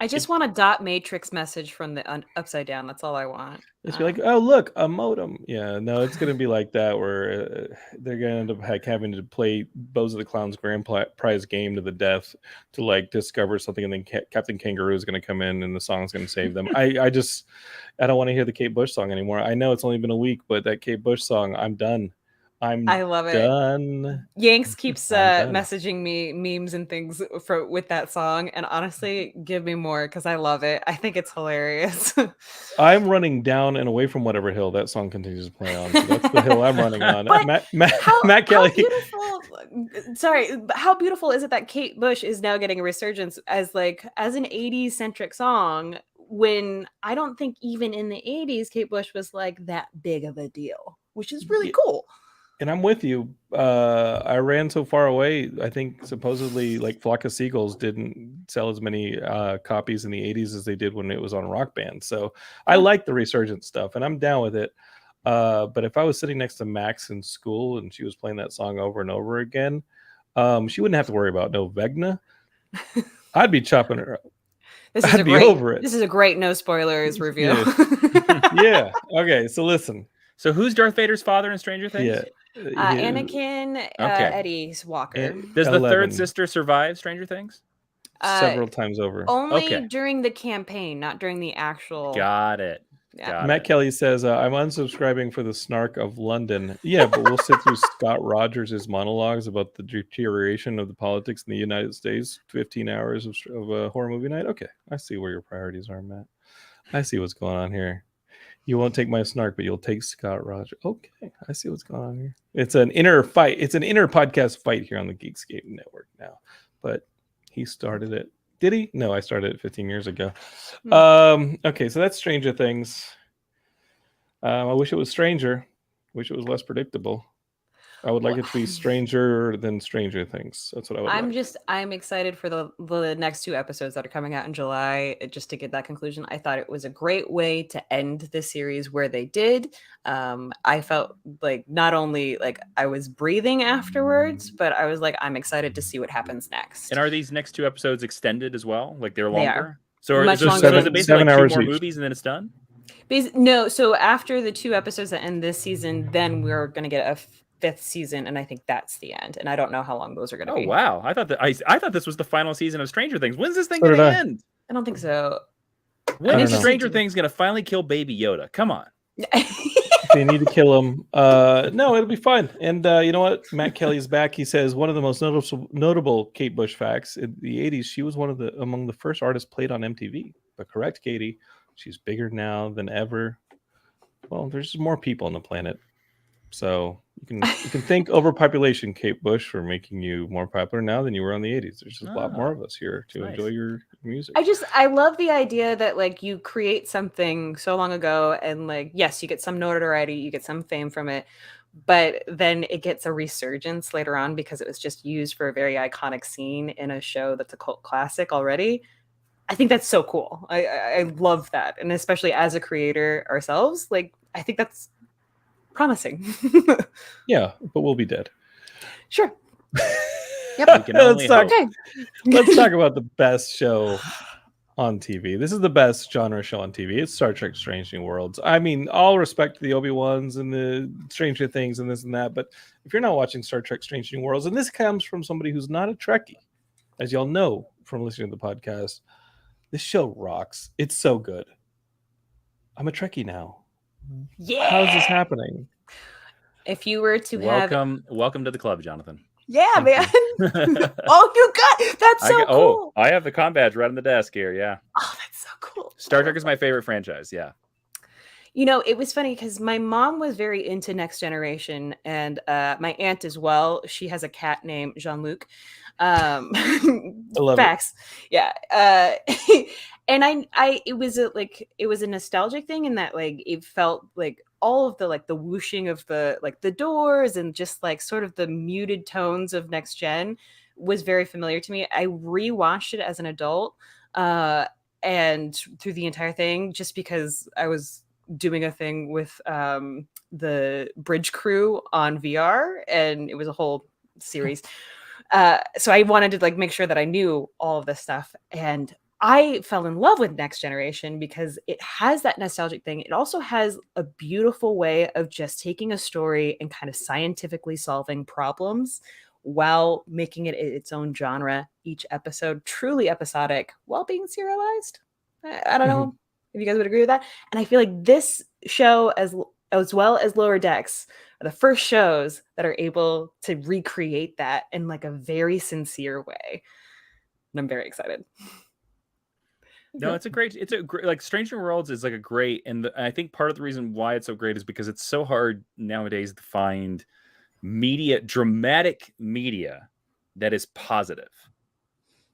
I just want a dot matrix message from the upside down. That's all I want. It's be like, oh, look, a modem. Yeah, no, it's going to be like that where they're going to end up having to play Bozo the Clown's grand prize game to the death to like discover something, and then Captain Kangaroo is going to come in and the song's going to save them. I don't want to hear the Kate Bush song anymore. I know it's only been a week, but that Kate Bush song, I'm done. I love it. Done. Yanks keeps messaging me memes and things with that song, and honestly, give me more because I love it. I think it's hilarious. I'm running down and away from whatever hill that song continues to play on. So that's the hill I'm running on. Matt Kelly. How beautiful is it that Kate Bush is now getting a resurgence as an 80s centric song, when I don't think even in the 80s Kate Bush was like that big of a deal, which is really cool. And I'm with you. I ran so far away. I think supposedly like Flock of Seagulls didn't sell as many copies in the 80s as they did when it was on Rock Band. So I like the resurgent stuff and I'm down with it. But if I was sitting next to Max in school and she was playing that song over and over again, she wouldn't have to worry about no Vegna. I'd be chopping her up. I'd be over it. This is a great no spoilers review. Yeah. Okay. So listen. So who's Darth Vader's father in Stranger Things? Yeah. Anakin Eddie Walker. Does the third sister survive Stranger Things? Several times over. Only during the campaign, not during the actual. Got it. Yeah. Matt Kelly says, I'm unsubscribing for the snark of London. Yeah, but we'll sit through Scott Rogers' monologues about the deterioration of the politics in the United States. 15 hours of a horror movie night. Okay, I see where your priorities are, Matt. I see what's going on here. You won't take my snark, but you'll take Scott Rogers. Okay, I see what's going on here. It's an inner fight. It's an inner podcast fight here on the Geekscape network now. But he started it. Did he? No, I started it 15 years ago. Okay, so that's Stranger Things. I wish it was stranger. Wish it was less predictable. I would like it to be stranger than Stranger Things. That's what I would like. I'm excited for the next 2 episodes that are coming out in July, just to get that conclusion. I thought it was a great way to end the series where they did. I felt like not only like I was breathing afterwards, but I was like, I'm excited to see what happens next. And are these next 2 episodes extended as well? Like they're longer? They are. So is it basically like 2 more movies and then it's done? No, so after the 2 episodes that end this season, then we're going to get a 5th season, and I think that's the end. And I don't know how long those are going to be. Oh wow! I thought this was the final season of Stranger Things. When's this thing going to end? I don't think so. When is Stranger Things going to finally kill Baby Yoda? Come on. They need to kill him. No, it'll be fine. And you know what? Matt Kelly's back. He says one of the most notable Kate Bush facts in the 80s. She was among the first artists played on MTV. But correct, Katie. She's bigger now than ever. Well, there's just more people on the planet. So you can thank overpopulation, Kate Bush, for making you more popular now than you were in the 80s. There's just a lot more of us here to enjoy your music. I love the idea that like you create something so long ago and like, yes, you get some notoriety, you get some fame from it, but then it gets a resurgence later on because it was just used for a very iconic scene in a show that's a cult classic already. I think that's so cool. I love that. And especially as a creator ourselves, like I think that's promising. Yeah, but we'll be dead. Sure. Yep. Let's talk about the best show on TV. This is the best genre show on TV. It's Star Trek Strange New Worlds. I mean, all respect to the Obi-Wans and the Stranger Things and this and that, but if you're not watching Star Trek Strange New Worlds, and this comes from somebody who's not a Trekkie, as y'all know from listening to the podcast, this show rocks. It's so good. I'm a Trekkie now. Yeah. How is this happening? If you were to have, welcome to the club, Jonathan. yeah, Thank man. Oh, you got that's so cool. I have the comm badge right on the desk here. Yeah. Oh, that's so cool. Star Trek is my favorite franchise. Yeah. You know, it was funny because my mom was very into Next Generation, and my aunt as well. She has a cat named Jean-Luc. I love Facts. Yeah. And it was it was a nostalgic thing in that like it felt like all of the like the whooshing of the doors and just like sort of the muted tones of Next Gen was very familiar to me. I rewatched it as an adult and through the entire thing just because I was doing a thing with the Bridge Crew on VR, and it was a whole series. So I wanted to like make sure that I knew all of this stuff, and I fell in love with Next Generation because it has that nostalgic thing. It also has a beautiful way of just taking a story and kind of scientifically solving problems while making it its own genre. Each episode truly episodic while being serialized. I don't know if you guys would agree with that. And I feel like this show, as well as Lower Decks, are the first shows that are able to recreate that in like a very sincere way. And I'm very excited. No, it's a great like Stranger Worlds is like a great, and I think part of the reason why it's so great is because it's so hard nowadays to find dramatic media that is positive.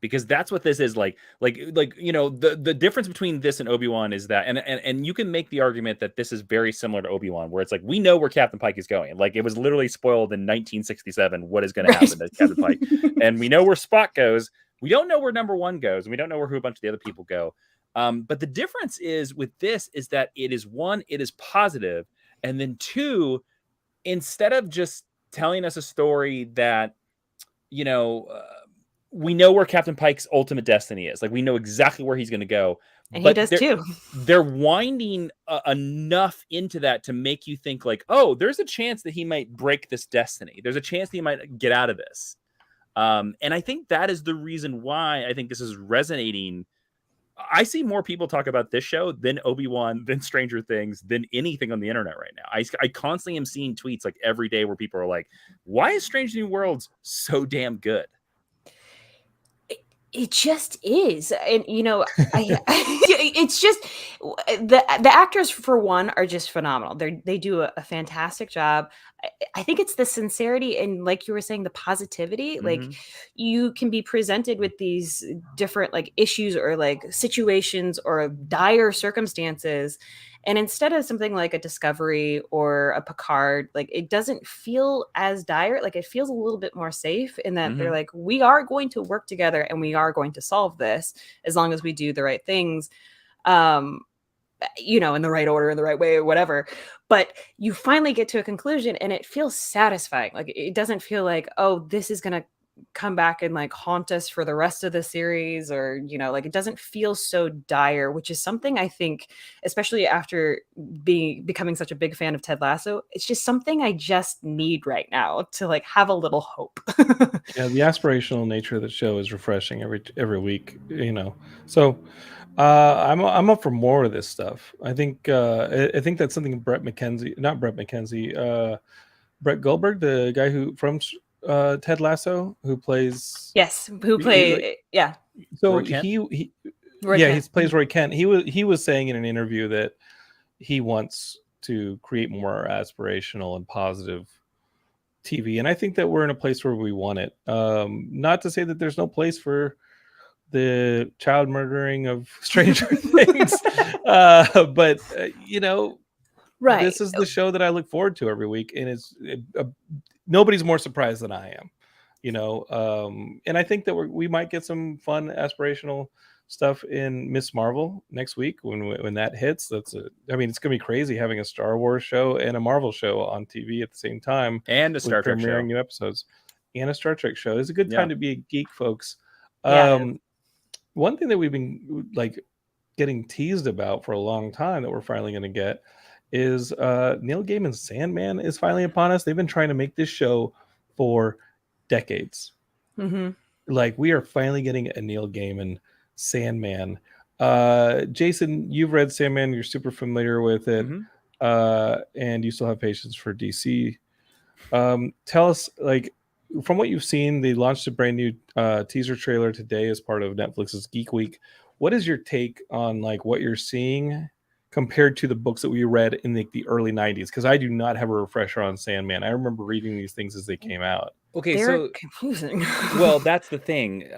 Because that's what this is like you know, the difference between this and Obi-Wan is that, and you can make the argument that this is very similar to Obi-Wan, where it's like we know where Captain Pike is going. Like it was literally spoiled in 1967 what is going to happen to Captain Pike, and we know where Spock goes. We don't know where Number One goes, and we don't know where a bunch of the other people go. But the difference is with this is that it is one, it is positive, and then two, instead of just telling us a story that, you know. We know where Captain Pike's ultimate destiny is. Like we know exactly where he's going to go. And but he does too. They're winding enough into that to make you think like, oh, there's a chance that he might break this destiny. There's a chance that he might get out of this. And I think that is the reason why I think this is resonating. I see more people talk about this show than Obi-Wan, than Stranger Things, than anything on the internet right now. I constantly am seeing tweets like every day where people are like, why is Strange New Worlds so damn good? It just is. And, you know, it's just the actors, for one, are just phenomenal. They do a fantastic job. I think it's the sincerity and, like you were saying, the positivity. Mm-hmm. Like you can be presented with these different like issues or like situations or dire circumstances. And instead of something like a Discovery or a Picard, like it doesn't feel as dire. Like it feels a little bit more safe in that they're like, we are going to work together and we are going to solve this as long as we do the right things, you know, in the right order, in the right way, or whatever. But you finally get to a conclusion and it feels satisfying. Like it doesn't feel like, oh, this is going to come back and like haunt us for the rest of the series, or, you know, like it doesn't feel so dire, which is something I think, especially after becoming such a big fan of Ted Lasso, it's just something I just need right now to like have a little hope. Yeah, the aspirational nature of the show is refreshing every week, you know. So I'm up for more of this stuff. I think that's something Brett Goldberg, the guy who from Ted Lasso, who plays yeah. So Roy Kent? he Kent. plays Roy Kent. He was saying in an interview that he wants to create more aspirational and positive TV, and I think that we're in a place where we want it. Not to say that there's no place for the child murdering of Stranger Things, but you know, right. This is the show that I look forward to every week, and nobody's more surprised than I am, you know. And I think that we might get some fun aspirational stuff in Miss Marvel next week when that hits. I mean, it's gonna be crazy having a Star Wars show and a Marvel show on TV at the same time, and a Star Trek show, premiering new episodes, and a Star Trek show. It's a good time to be a geek, folks. One thing that we've been like getting teased about for a long time that we're finally going to get is Neil Gaiman's Sandman is finally upon us. They've been trying to make this show for decades. Like we are finally getting a Neil Gaiman Sandman. Jason, you've read Sandman. You're super familiar with it, and you still have patience for DC. Tell us, like, from what you've seen, they launched a brand new teaser trailer today as part of Netflix's Geek Week. What is your take on like what you're seeing compared to the books that we read in the early 90s? Because I do not have a refresher on Sandman. I remember reading these things as they came out. Okay, They're so confusing. well, that's the thing.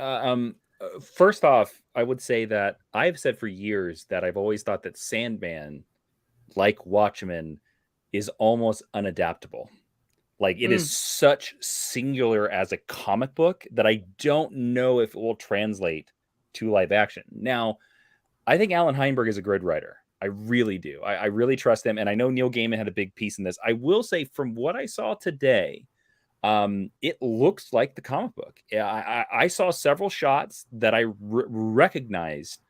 First off, I would say that I've said for years that I've always thought that Sandman, like Watchmen, is almost unadaptable. Like it is such singular as a comic book that I don't know if it will translate to live action. Now, I think Alan Heinberg is a good writer. I really do. I really trust him. And I know Neil Gaiman had a big piece in this. I will say from what I saw today, it looks like the comic book. I saw several shots that I recognized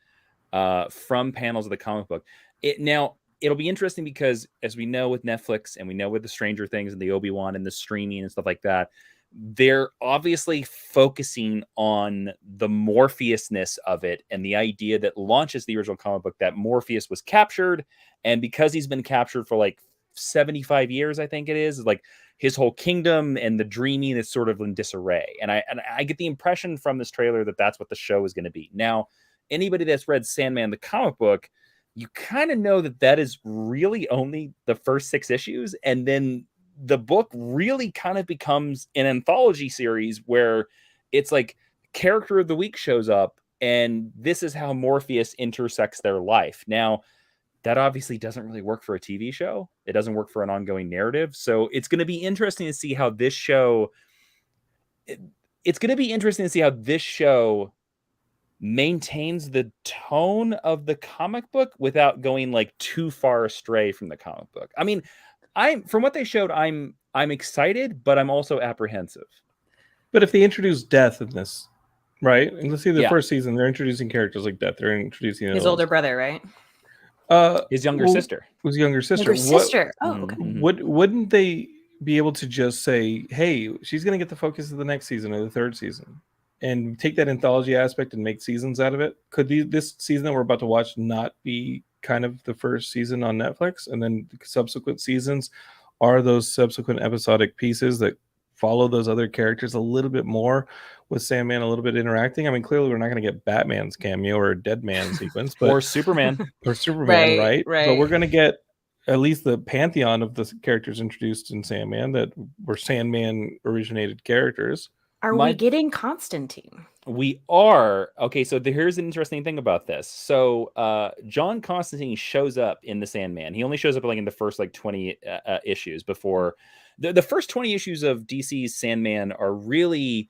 from panels of the comic book. It'll be interesting because, as we know with Netflix and we know with the Stranger Things and the Obi-Wan and the streaming and stuff like that, they're obviously focusing on the Morpheus-ness of it and the idea that launches the original comic book that Morpheus was captured. And because he's been captured for like 75 years, I think it is, like his whole kingdom and the dreaming is sort of in disarray. And I get the impression from this trailer that that's what the show is going to be. Now, anybody that's read Sandman, the comic book, you kind of know that that is really only the first 6 issues. And then the book really kind of becomes an anthology series where it's like character of the week shows up and this is how Morpheus intersects their life. Now, that obviously doesn't really work for a TV show. It doesn't work for an ongoing narrative. So it's going to be interesting to see how this show, it's going to be interesting to see how this show maintains the tone of the comic book without going like too far astray from the comic book. I mean, from what they showed, I'm excited, but I'm also apprehensive. But if they introduce Death in this, right? And let's see the first season, they're introducing characters like Death. They're introducing his older brother, right? His younger sister. Was younger sister. Younger sister. Oh, okay. Wouldn't they be able to just say, hey, she's going to get the focus of the next season or the third season and take that anthology aspect and make seasons out of it? Could this season that we're about to watch not be kind of the first season on Netflix, and then the subsequent seasons are those subsequent episodic pieces that follow those other characters a little bit more, with Sandman a little bit interacting? I mean, clearly we're not going to get Batman's cameo or a Dead Man sequence, but or Superman, right? But we're going to get at least the pantheon of the characters introduced in Sandman that were Sandman originated characters. Are we getting Constantine? We are. Okay, so here's an interesting thing about this. So John Constantine shows up in the Sandman. He only shows up like in the first like 20 issues before. The first 20 issues of DC's Sandman are really,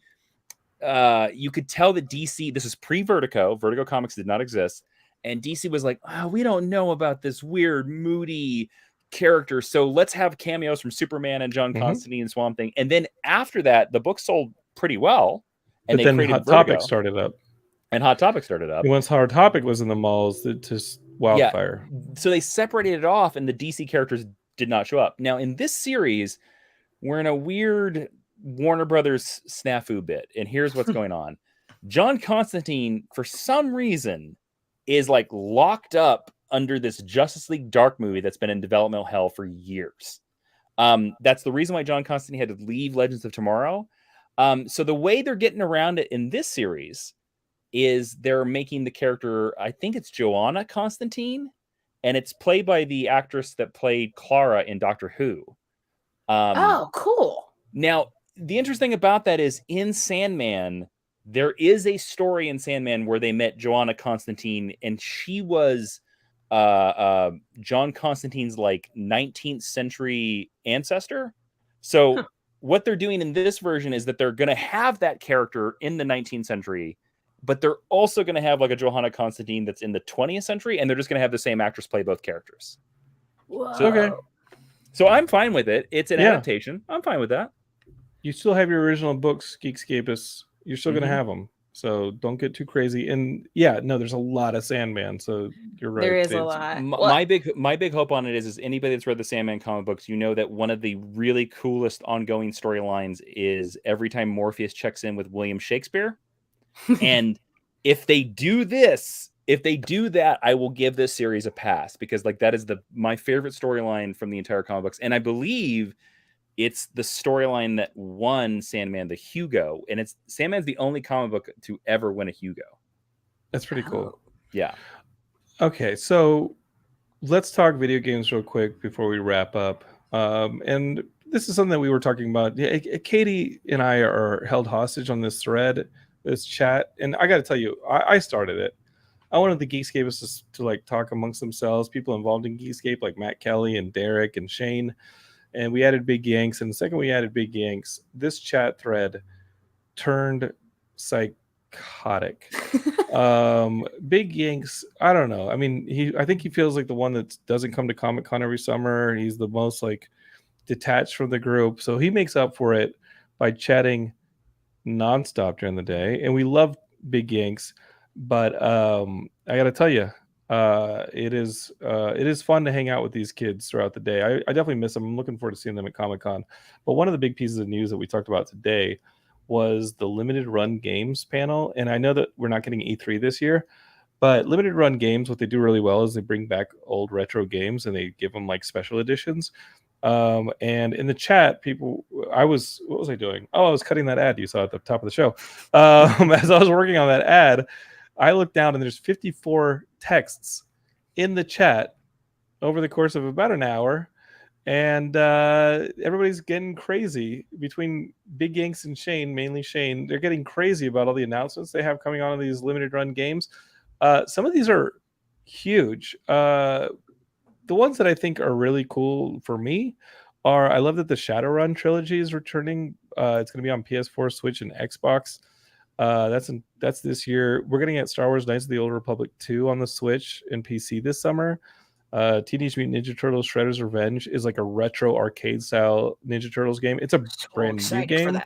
you could tell that DC, this is pre-Vertigo. Vertigo Comics did not exist. And DC was like, oh, we don't know about this weird, moody character. So let's have cameos from Superman and John Constantine and Swamp Thing. And then after that, the book sold pretty well. And but then Hot Topic started up. And Hot Topic started up. And once Hot Topic was in the malls, it just wildfire. Yeah. So they separated it off and the DC characters did not show up. Now, in this series, we're in a weird Warner Brothers snafu bit. And here's what's going on. John Constantine, for some reason, is like locked up under this Justice League Dark movie that's been in developmental hell for years. That's the reason why John Constantine had to leave Legends of Tomorrow. So the way they're getting around it in this series is they're making the character, I think it's Joanna Constantine, and it's played by the actress that played Clara in Doctor Who. Oh, cool. Now, the interesting about that is in Sandman, there is a story in Sandman where they met Joanna Constantine, and she was John Constantine's like 19th century ancestor. So what they're doing in this version is that they're going to have that character in the 19th century, but they're also going to have like a Johanna Constantine that's in the 20th century, and they're just going to have the same actress play both characters. Whoa. So I'm fine with it. It's an adaptation. I'm fine with that. You still have your original books, Geekscapists. You're still going to have them. So don't get too crazy. And there's a lot of Sandman. So you're right. There is a lot. My big hope on it is anybody that's read the Sandman comic books, you know that one of the really coolest ongoing storylines is every time Morpheus checks in with William Shakespeare. And if they do this if they do that, I will give this series a pass because like that is my favorite storyline from the entire comic books, and I believe it's the storyline that won Sandman the Hugo, and Sandman's the only comic book to ever win a Hugo. That's pretty cool. Yeah. Okay, so let's talk video games real quick before we wrap up. And this is something that we were talking about. Yeah, Katie and I are held hostage on this thread, this chat, and I got to tell you, I started it. I wanted the Geekscapists to like talk amongst themselves, people involved in Geekscape like Matt Kelly and Derek and Shane. And we added Big Yanks. And the second we added Big Yanks, this chat thread turned psychotic. Big Yanks, I don't know. I mean, I think he feels like the one that doesn't come to Comic-Con every summer. He's the most like detached from the group. So he makes up for it by chatting nonstop during the day. And we love Big Yanks. But I got to tell you, it is fun to hang out with these kids throughout the day. I definitely miss them. I'm looking forward to seeing them at Comic-Con. But one of the big pieces of news that we talked about today was the limited run games panel. And I know that we're not getting E3 this year, but limited run games, what they do really well is they bring back old retro games and they give them like special editions. And in the chat, what was I doing? Oh, I was cutting that ad you saw at the top of the show. As I was working on that ad, I looked down and there's 54 texts in the chat over the course of about an hour. And everybody's getting crazy between Big Yanks and Shane, mainly Shane. They're getting crazy about all the announcements they have coming on in these limited run games. Some of these are huge. The ones that I think are really cool for me are, I love that the Shadowrun trilogy is returning. It's going to be on PS4, Switch, and Xbox. That's this year. We're getting at Star Wars Knights of the Old Republic 2 on the Switch and PC this summer. Teenage Mutant Ninja Turtles Shredder's Revenge is like a retro arcade style Ninja Turtles game. It's a brand new game.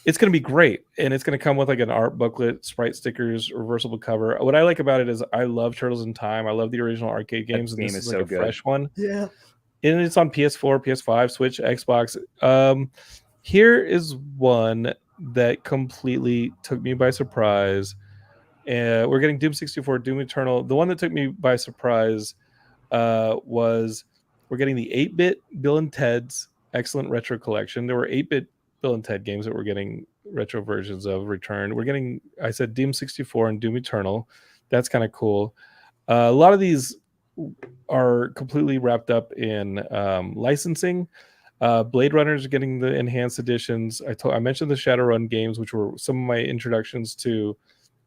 It's going to be great, and it's going to come with like an art booklet, sprite stickers, reversible cover. What I like about it is I love Turtles in Time. I love the original arcade games, and this is like a fresh one. Yeah, and it's on PS4, PS5, Switch, Xbox. Here is one that completely took me by surprise. We're getting Doom 64, Doom Eternal. The one that took me by surprise was we're getting the 8-bit Bill and Ted's Excellent Retro Collection. There were 8-bit Bill and Ted games that we're getting retro versions of returned. We're getting, I said, Doom 64 and Doom Eternal. That's kind of cool. A lot of these are completely wrapped up in licensing. Blade Runners are getting the enhanced editions. I mentioned the Shadowrun games, which were some of my introductions to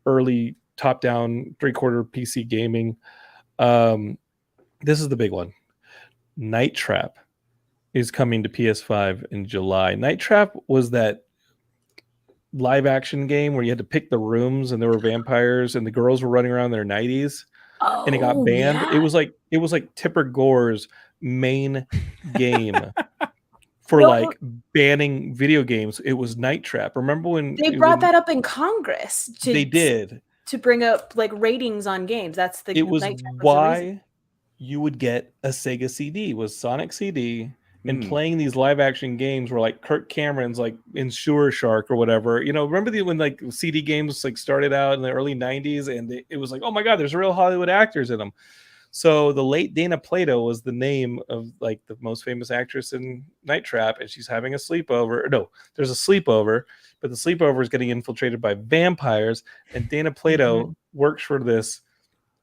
early top-down 3/4 PC gaming. This is the big one. Night Trap is coming to PS5 in July. Night Trap was that live action game where you had to pick the rooms and there were vampires and the girls were running around in their 90s. And it got banned. Yeah. It was like Tipper Gore's main game for like banning video games. It was Night Trap. Remember when they brought that up in Congress? They did to bring up like ratings on games. That's the. It was why you would get a Sega CD, was Sonic CD, and playing these live action games where like Kirk Cameron's like in Sewer Shark or whatever. You know, remember when like CD games like started out in the early 90s and it was like, oh my God, there's real Hollywood actors in them. So the late Dana Plato was the name of like the most famous actress in Night Trap, and she's having a sleepover. No, there's a sleepover, but the sleepover is getting infiltrated by vampires, and Dana Plato works for this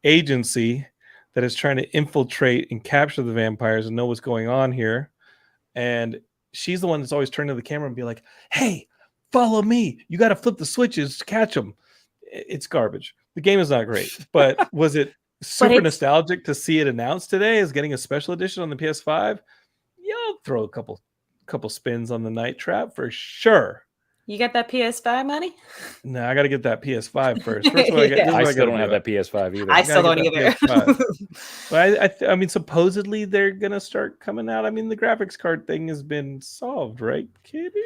agency that is trying to infiltrate and capture the vampires and know what's going on here. And she's the one that's always turning to the camera and be like, hey, follow me. You got to flip the switches to catch them. It's garbage. The game is not great, but was it super nostalgic to see it announced today as getting a special edition on the PS5? Yeah, I'll throw a couple spins on the Night Trap for sure. You got that PS5 money? No, I got to get that PS5 first. First of all, I still don't have that PS5 either. I still don't either. But I mean, supposedly they're gonna start coming out. I mean, the graphics card thing has been solved, right, Katie?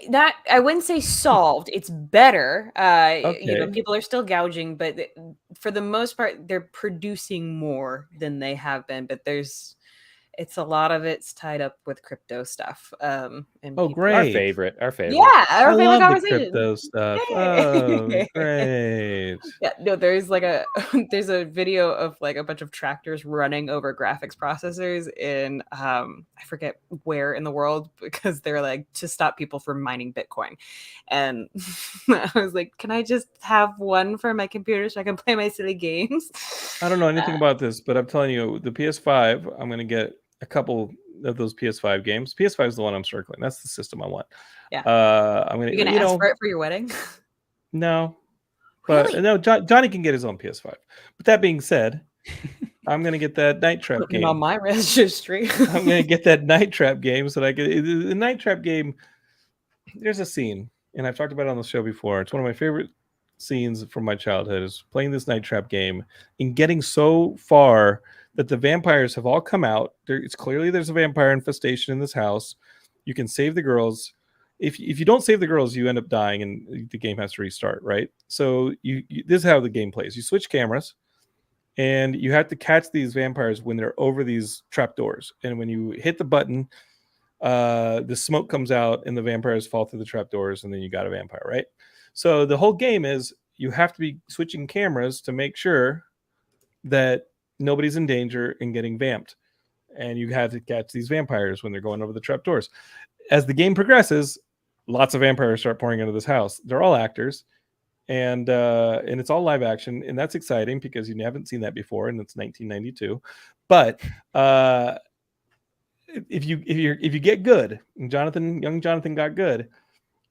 That I wouldn't say solved. It's better. You know, people are still gouging, but for the most part, they're producing more than they have been. But there's it's a lot of it's tied up with crypto stuff. And Oh, people- great. Our favorite. Yeah, our I favorite love the conversation. crypto stuff. Yay. Oh, great. Yeah, no, there's like there's a video of like a bunch of tractors running over graphics processors in I forget where in the world, because they're like to stop people from mining Bitcoin. And I was like, can I just have one for my computer so I can play my silly games? I don't know anything about this, but I'm telling you, the PS5, I'm going to get a couple of those PS5 games. PS5 is the one I'm circling. That's the system I want. Yeah. I'm going to, You're gonna ask for it for your wedding? No. But Really? no, Johnny can get his own PS5. But that being said, I'm going to get that Night Trap Putting it game. on my registry. I'm going to get that Night Trap game so that I can. The Night Trap game, there's a scene, and I've talked about it on the show before. It's one of my favorite scenes from my childhood is playing this Night Trap game and getting so far that the vampires have all come out. It's clearly there's a vampire infestation in this house. You can save the girls. If you don't save the girls, you end up dying and the game has to restart, right? So this is how the game plays. You switch cameras and you have to catch these vampires when they're over these trapdoors. And when you hit the button, the smoke comes out and the vampires fall through the trapdoors and then you got a vampire, right? So the whole game is you have to be switching cameras to make sure that nobody's in danger and getting vamped. And you have to catch these vampires when they're going over the trapdoors. As the game progresses, lots of vampires start pouring into this house. They're all actors, and it's all live action, and that's exciting because you haven't seen that before, and it's 1992. But if you get good, and young Jonathan got good,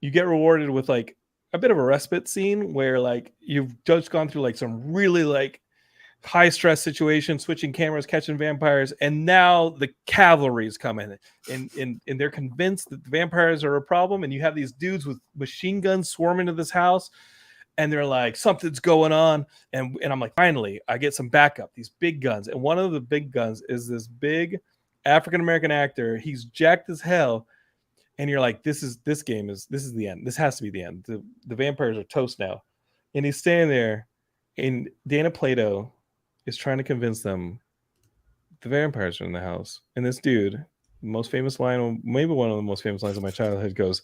you get rewarded with like a bit of a respite scene where like you've just gone through like some really like high stress situation, switching cameras, catching vampires, and now the cavalry is coming and they're convinced that the vampires are a problem, and you have these dudes with machine guns swarm into this house, and they're like, something's going on, and I'm like, finally I get some backup, these big guns. And one of the big guns is this big African-American actor. He's jacked as hell, and you're like, this is the end. This has to be the end. The vampires are toast now. And he's standing there, and Dana Plato is trying to convince them the vampires are in the house. And this dude, most famous line, maybe one of the most famous lines of my childhood, goes,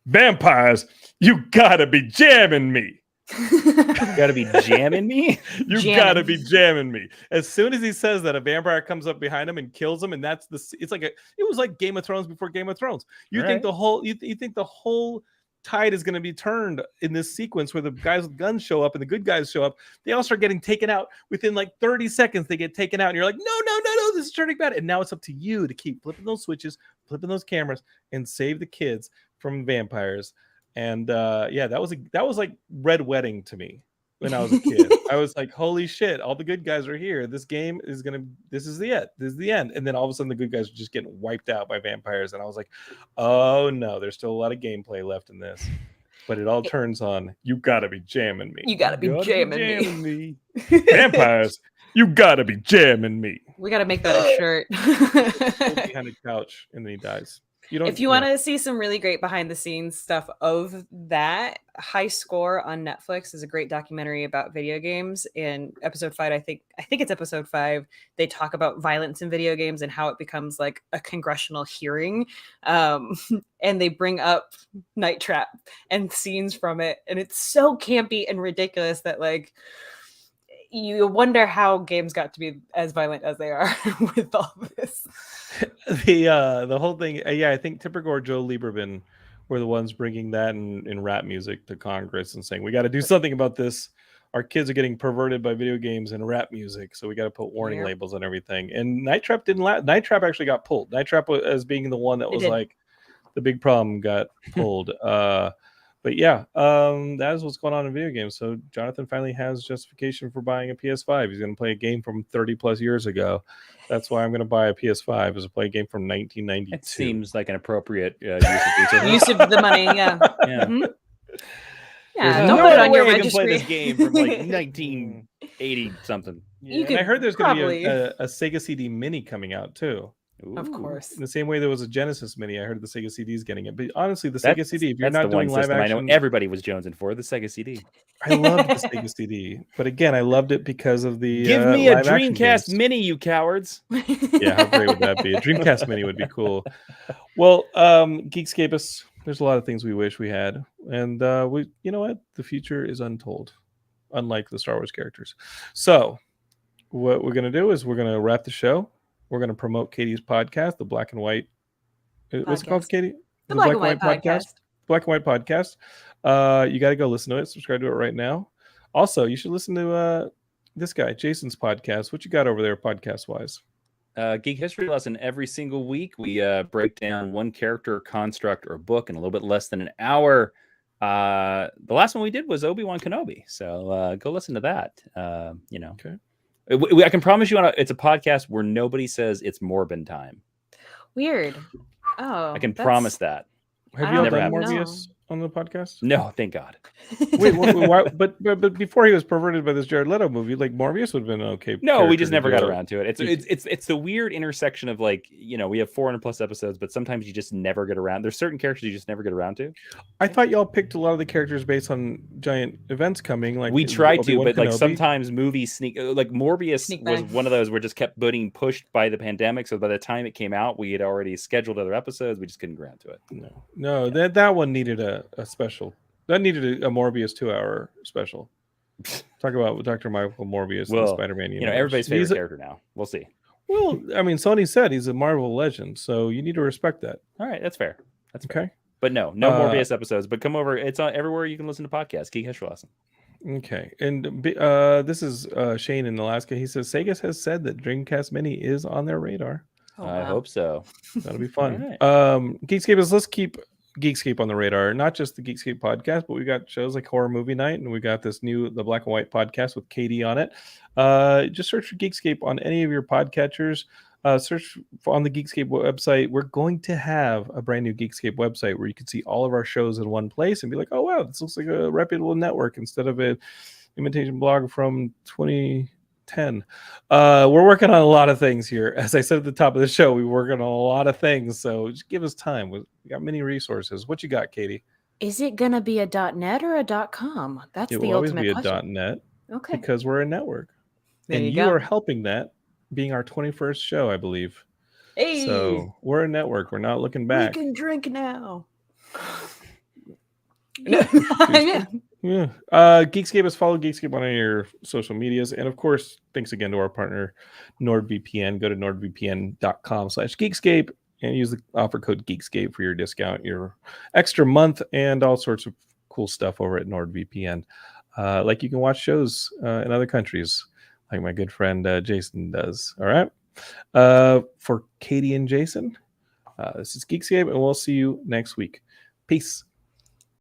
"Vampires, you gotta be jamming me." Gotta be jamming me? You gotta be jamming me. As soon as he says that, a vampire comes up behind him and kills him, and it was like Game of Thrones before Game of Thrones. You think the whole tide is going to be turned in this sequence where the guys with guns show up and the good guys show up. They all start getting taken out within like 30 seconds. They get taken out, and you're like, no, this is turning bad. And now it's up to you to keep flipping those switches, flipping those cameras, and save the kids from vampires. And that was like Red Wedding to me when I was a kid. I was like, holy shit, all the good guys are here. This game is this is the end. This is the end. And then all of a sudden the good guys are just getting wiped out by vampires. And I was like, oh no, there's still a lot of gameplay left in this. But it all turns on, you gotta be jamming me. You gotta be jamming me. Vampires, you gotta be jamming me. We gotta make that a shirt. Behind the couch and then he dies. If you want to see some really great behind the scenes stuff of that, High Score on Netflix is a great documentary about video games. In episode 5, I think it's episode 5, they talk about violence in video games and how it becomes like a congressional hearing. And they bring up Night Trap and scenes from it. And it's so campy and ridiculous that like you wonder how games got to be as violent as they are with all this. The whole thing, I think Tipper Gore, Joe Lieberman were the ones bringing that in rap music to Congress and saying, we got to do something about this. Our kids are getting perverted by video games and rap music, so we got to put warning labels on everything. And Night Trap didn't Night Trap actually got pulled. Night Trap as being the one that was like the big problem got pulled. But yeah, that is what's going on in video games. So Jonathan finally has justification for buying a PS5. He's going to play a game from 30 plus years ago. That's why I'm going to buy a PS5, is to play a game from 1992. It seems like an appropriate use of the money. Yeah. Yeah. Yeah, don't put it on your registry. I can play this game from like 1980 something. Yeah, and I heard there's going to be a Sega CD Mini coming out too. Of Ooh. course. In the same way there was a Genesis Mini, I heard the Sega CD is getting it. But honestly, the That's, Sega CD, if you're that's not the one doing live system action, I know everybody was jonesing for, the Sega CD. I loved the Sega CD. But again, I loved it because of the Give me a live action Dreamcast games. Mini, you cowards. Yeah, how great would that be? A Dreamcast Mini would be cool. Well, Geekscapists, there's a lot of things we wish we had. And you know what? The future is untold, unlike the Star Wars characters. So what we're going to do is we're going to wrap the show. We're going to promote Katie's podcast, the Black and White. What's it called, Podcast. Katie? The Black and White podcast. Black and White podcast. You got to go listen to it. Subscribe to it right now. Also, you should listen to this guy, Jason's podcast. What you got over there, podcast wise? Geek History Lesson every single week. We break down one character, construct, or book in a little bit less than an hour. The last one we did was Obi-Wan Kenobi. So go listen to that. Okay. I can promise you it's a podcast where nobody says it's Morbin time. Weird. Oh, I can promise that. Have I you all don't done know. Morbius on the podcast? No, thank God. Wait, why, but before he was perverted by this Jared Leto movie, like Morbius would have been an okay. No, we character just to never do got it. around to it. It's the weird intersection of like, we have 400 plus episodes, but sometimes you just never get around. There's certain characters you just never get around to. I thought y'all picked a lot of the characters based on giant events coming. Like We tried to, Obi-Wan but like Kenobi. sometimes movies sneak. Like Morbius Sneak was by. one of those where just kept getting pushed by the pandemic. So by the time it came out, we had already scheduled other episodes. We just couldn't get around to it. No, that one needed a special. That needed a Morbius 2-hour special. Talk about Dr. Michael Morbius in the Well, Spider-Man universe. Everybody's favorite He's character now. We'll see. Well, I mean, Sony said he's a Marvel legend, so you need to respect that. All right, that's fair. That's fair. Okay. But no Morbius episodes. But come over. It's on everywhere you can listen to podcasts. Geek History Lesson. Okay. And this is Shane in Alaska. He says Sega has said that Dreamcast Mini is on their radar. Oh, I wow. hope so. That'll be fun. All Geekscape let's keep Geekscape on the radar. Not just the Geekscape podcast, but we got shows like Horror Movie Night, and we got the Black and White podcast with Katie on it. Just search for Geekscape on any of your podcatchers. Search on the Geekscape website. We're going to have a brand new Geekscape website where you can see all of our shows in one place and be like, oh wow, this looks like a reputable network instead of an imitation blog from 2010. We're working on a lot of things here. As I said at the top of the show, we work on a lot of things, so just give us time. We got many resources. What you got, Katie? Is it gonna be a .net or a .com? That's It the will always ultimate be a question. .net Okay. because we're a network. There And you you go. are helping that, being our 21st show, I believe. Hey, So we're a network. We're not looking back. we can drink now. Yeah. Yeah. Geekscape follow Geekscape on any of your social medias. And of course, thanks again to our partner, NordVPN. Go to nordvpn.com/Geekscape and use the offer code Geekscape for your discount, your extra month, and all sorts of cool stuff over at NordVPN. Like you can watch shows in other countries, like my good friend Jason does. All right. For Katie and Jason, this is Geekscape, and we'll see you next week. Peace.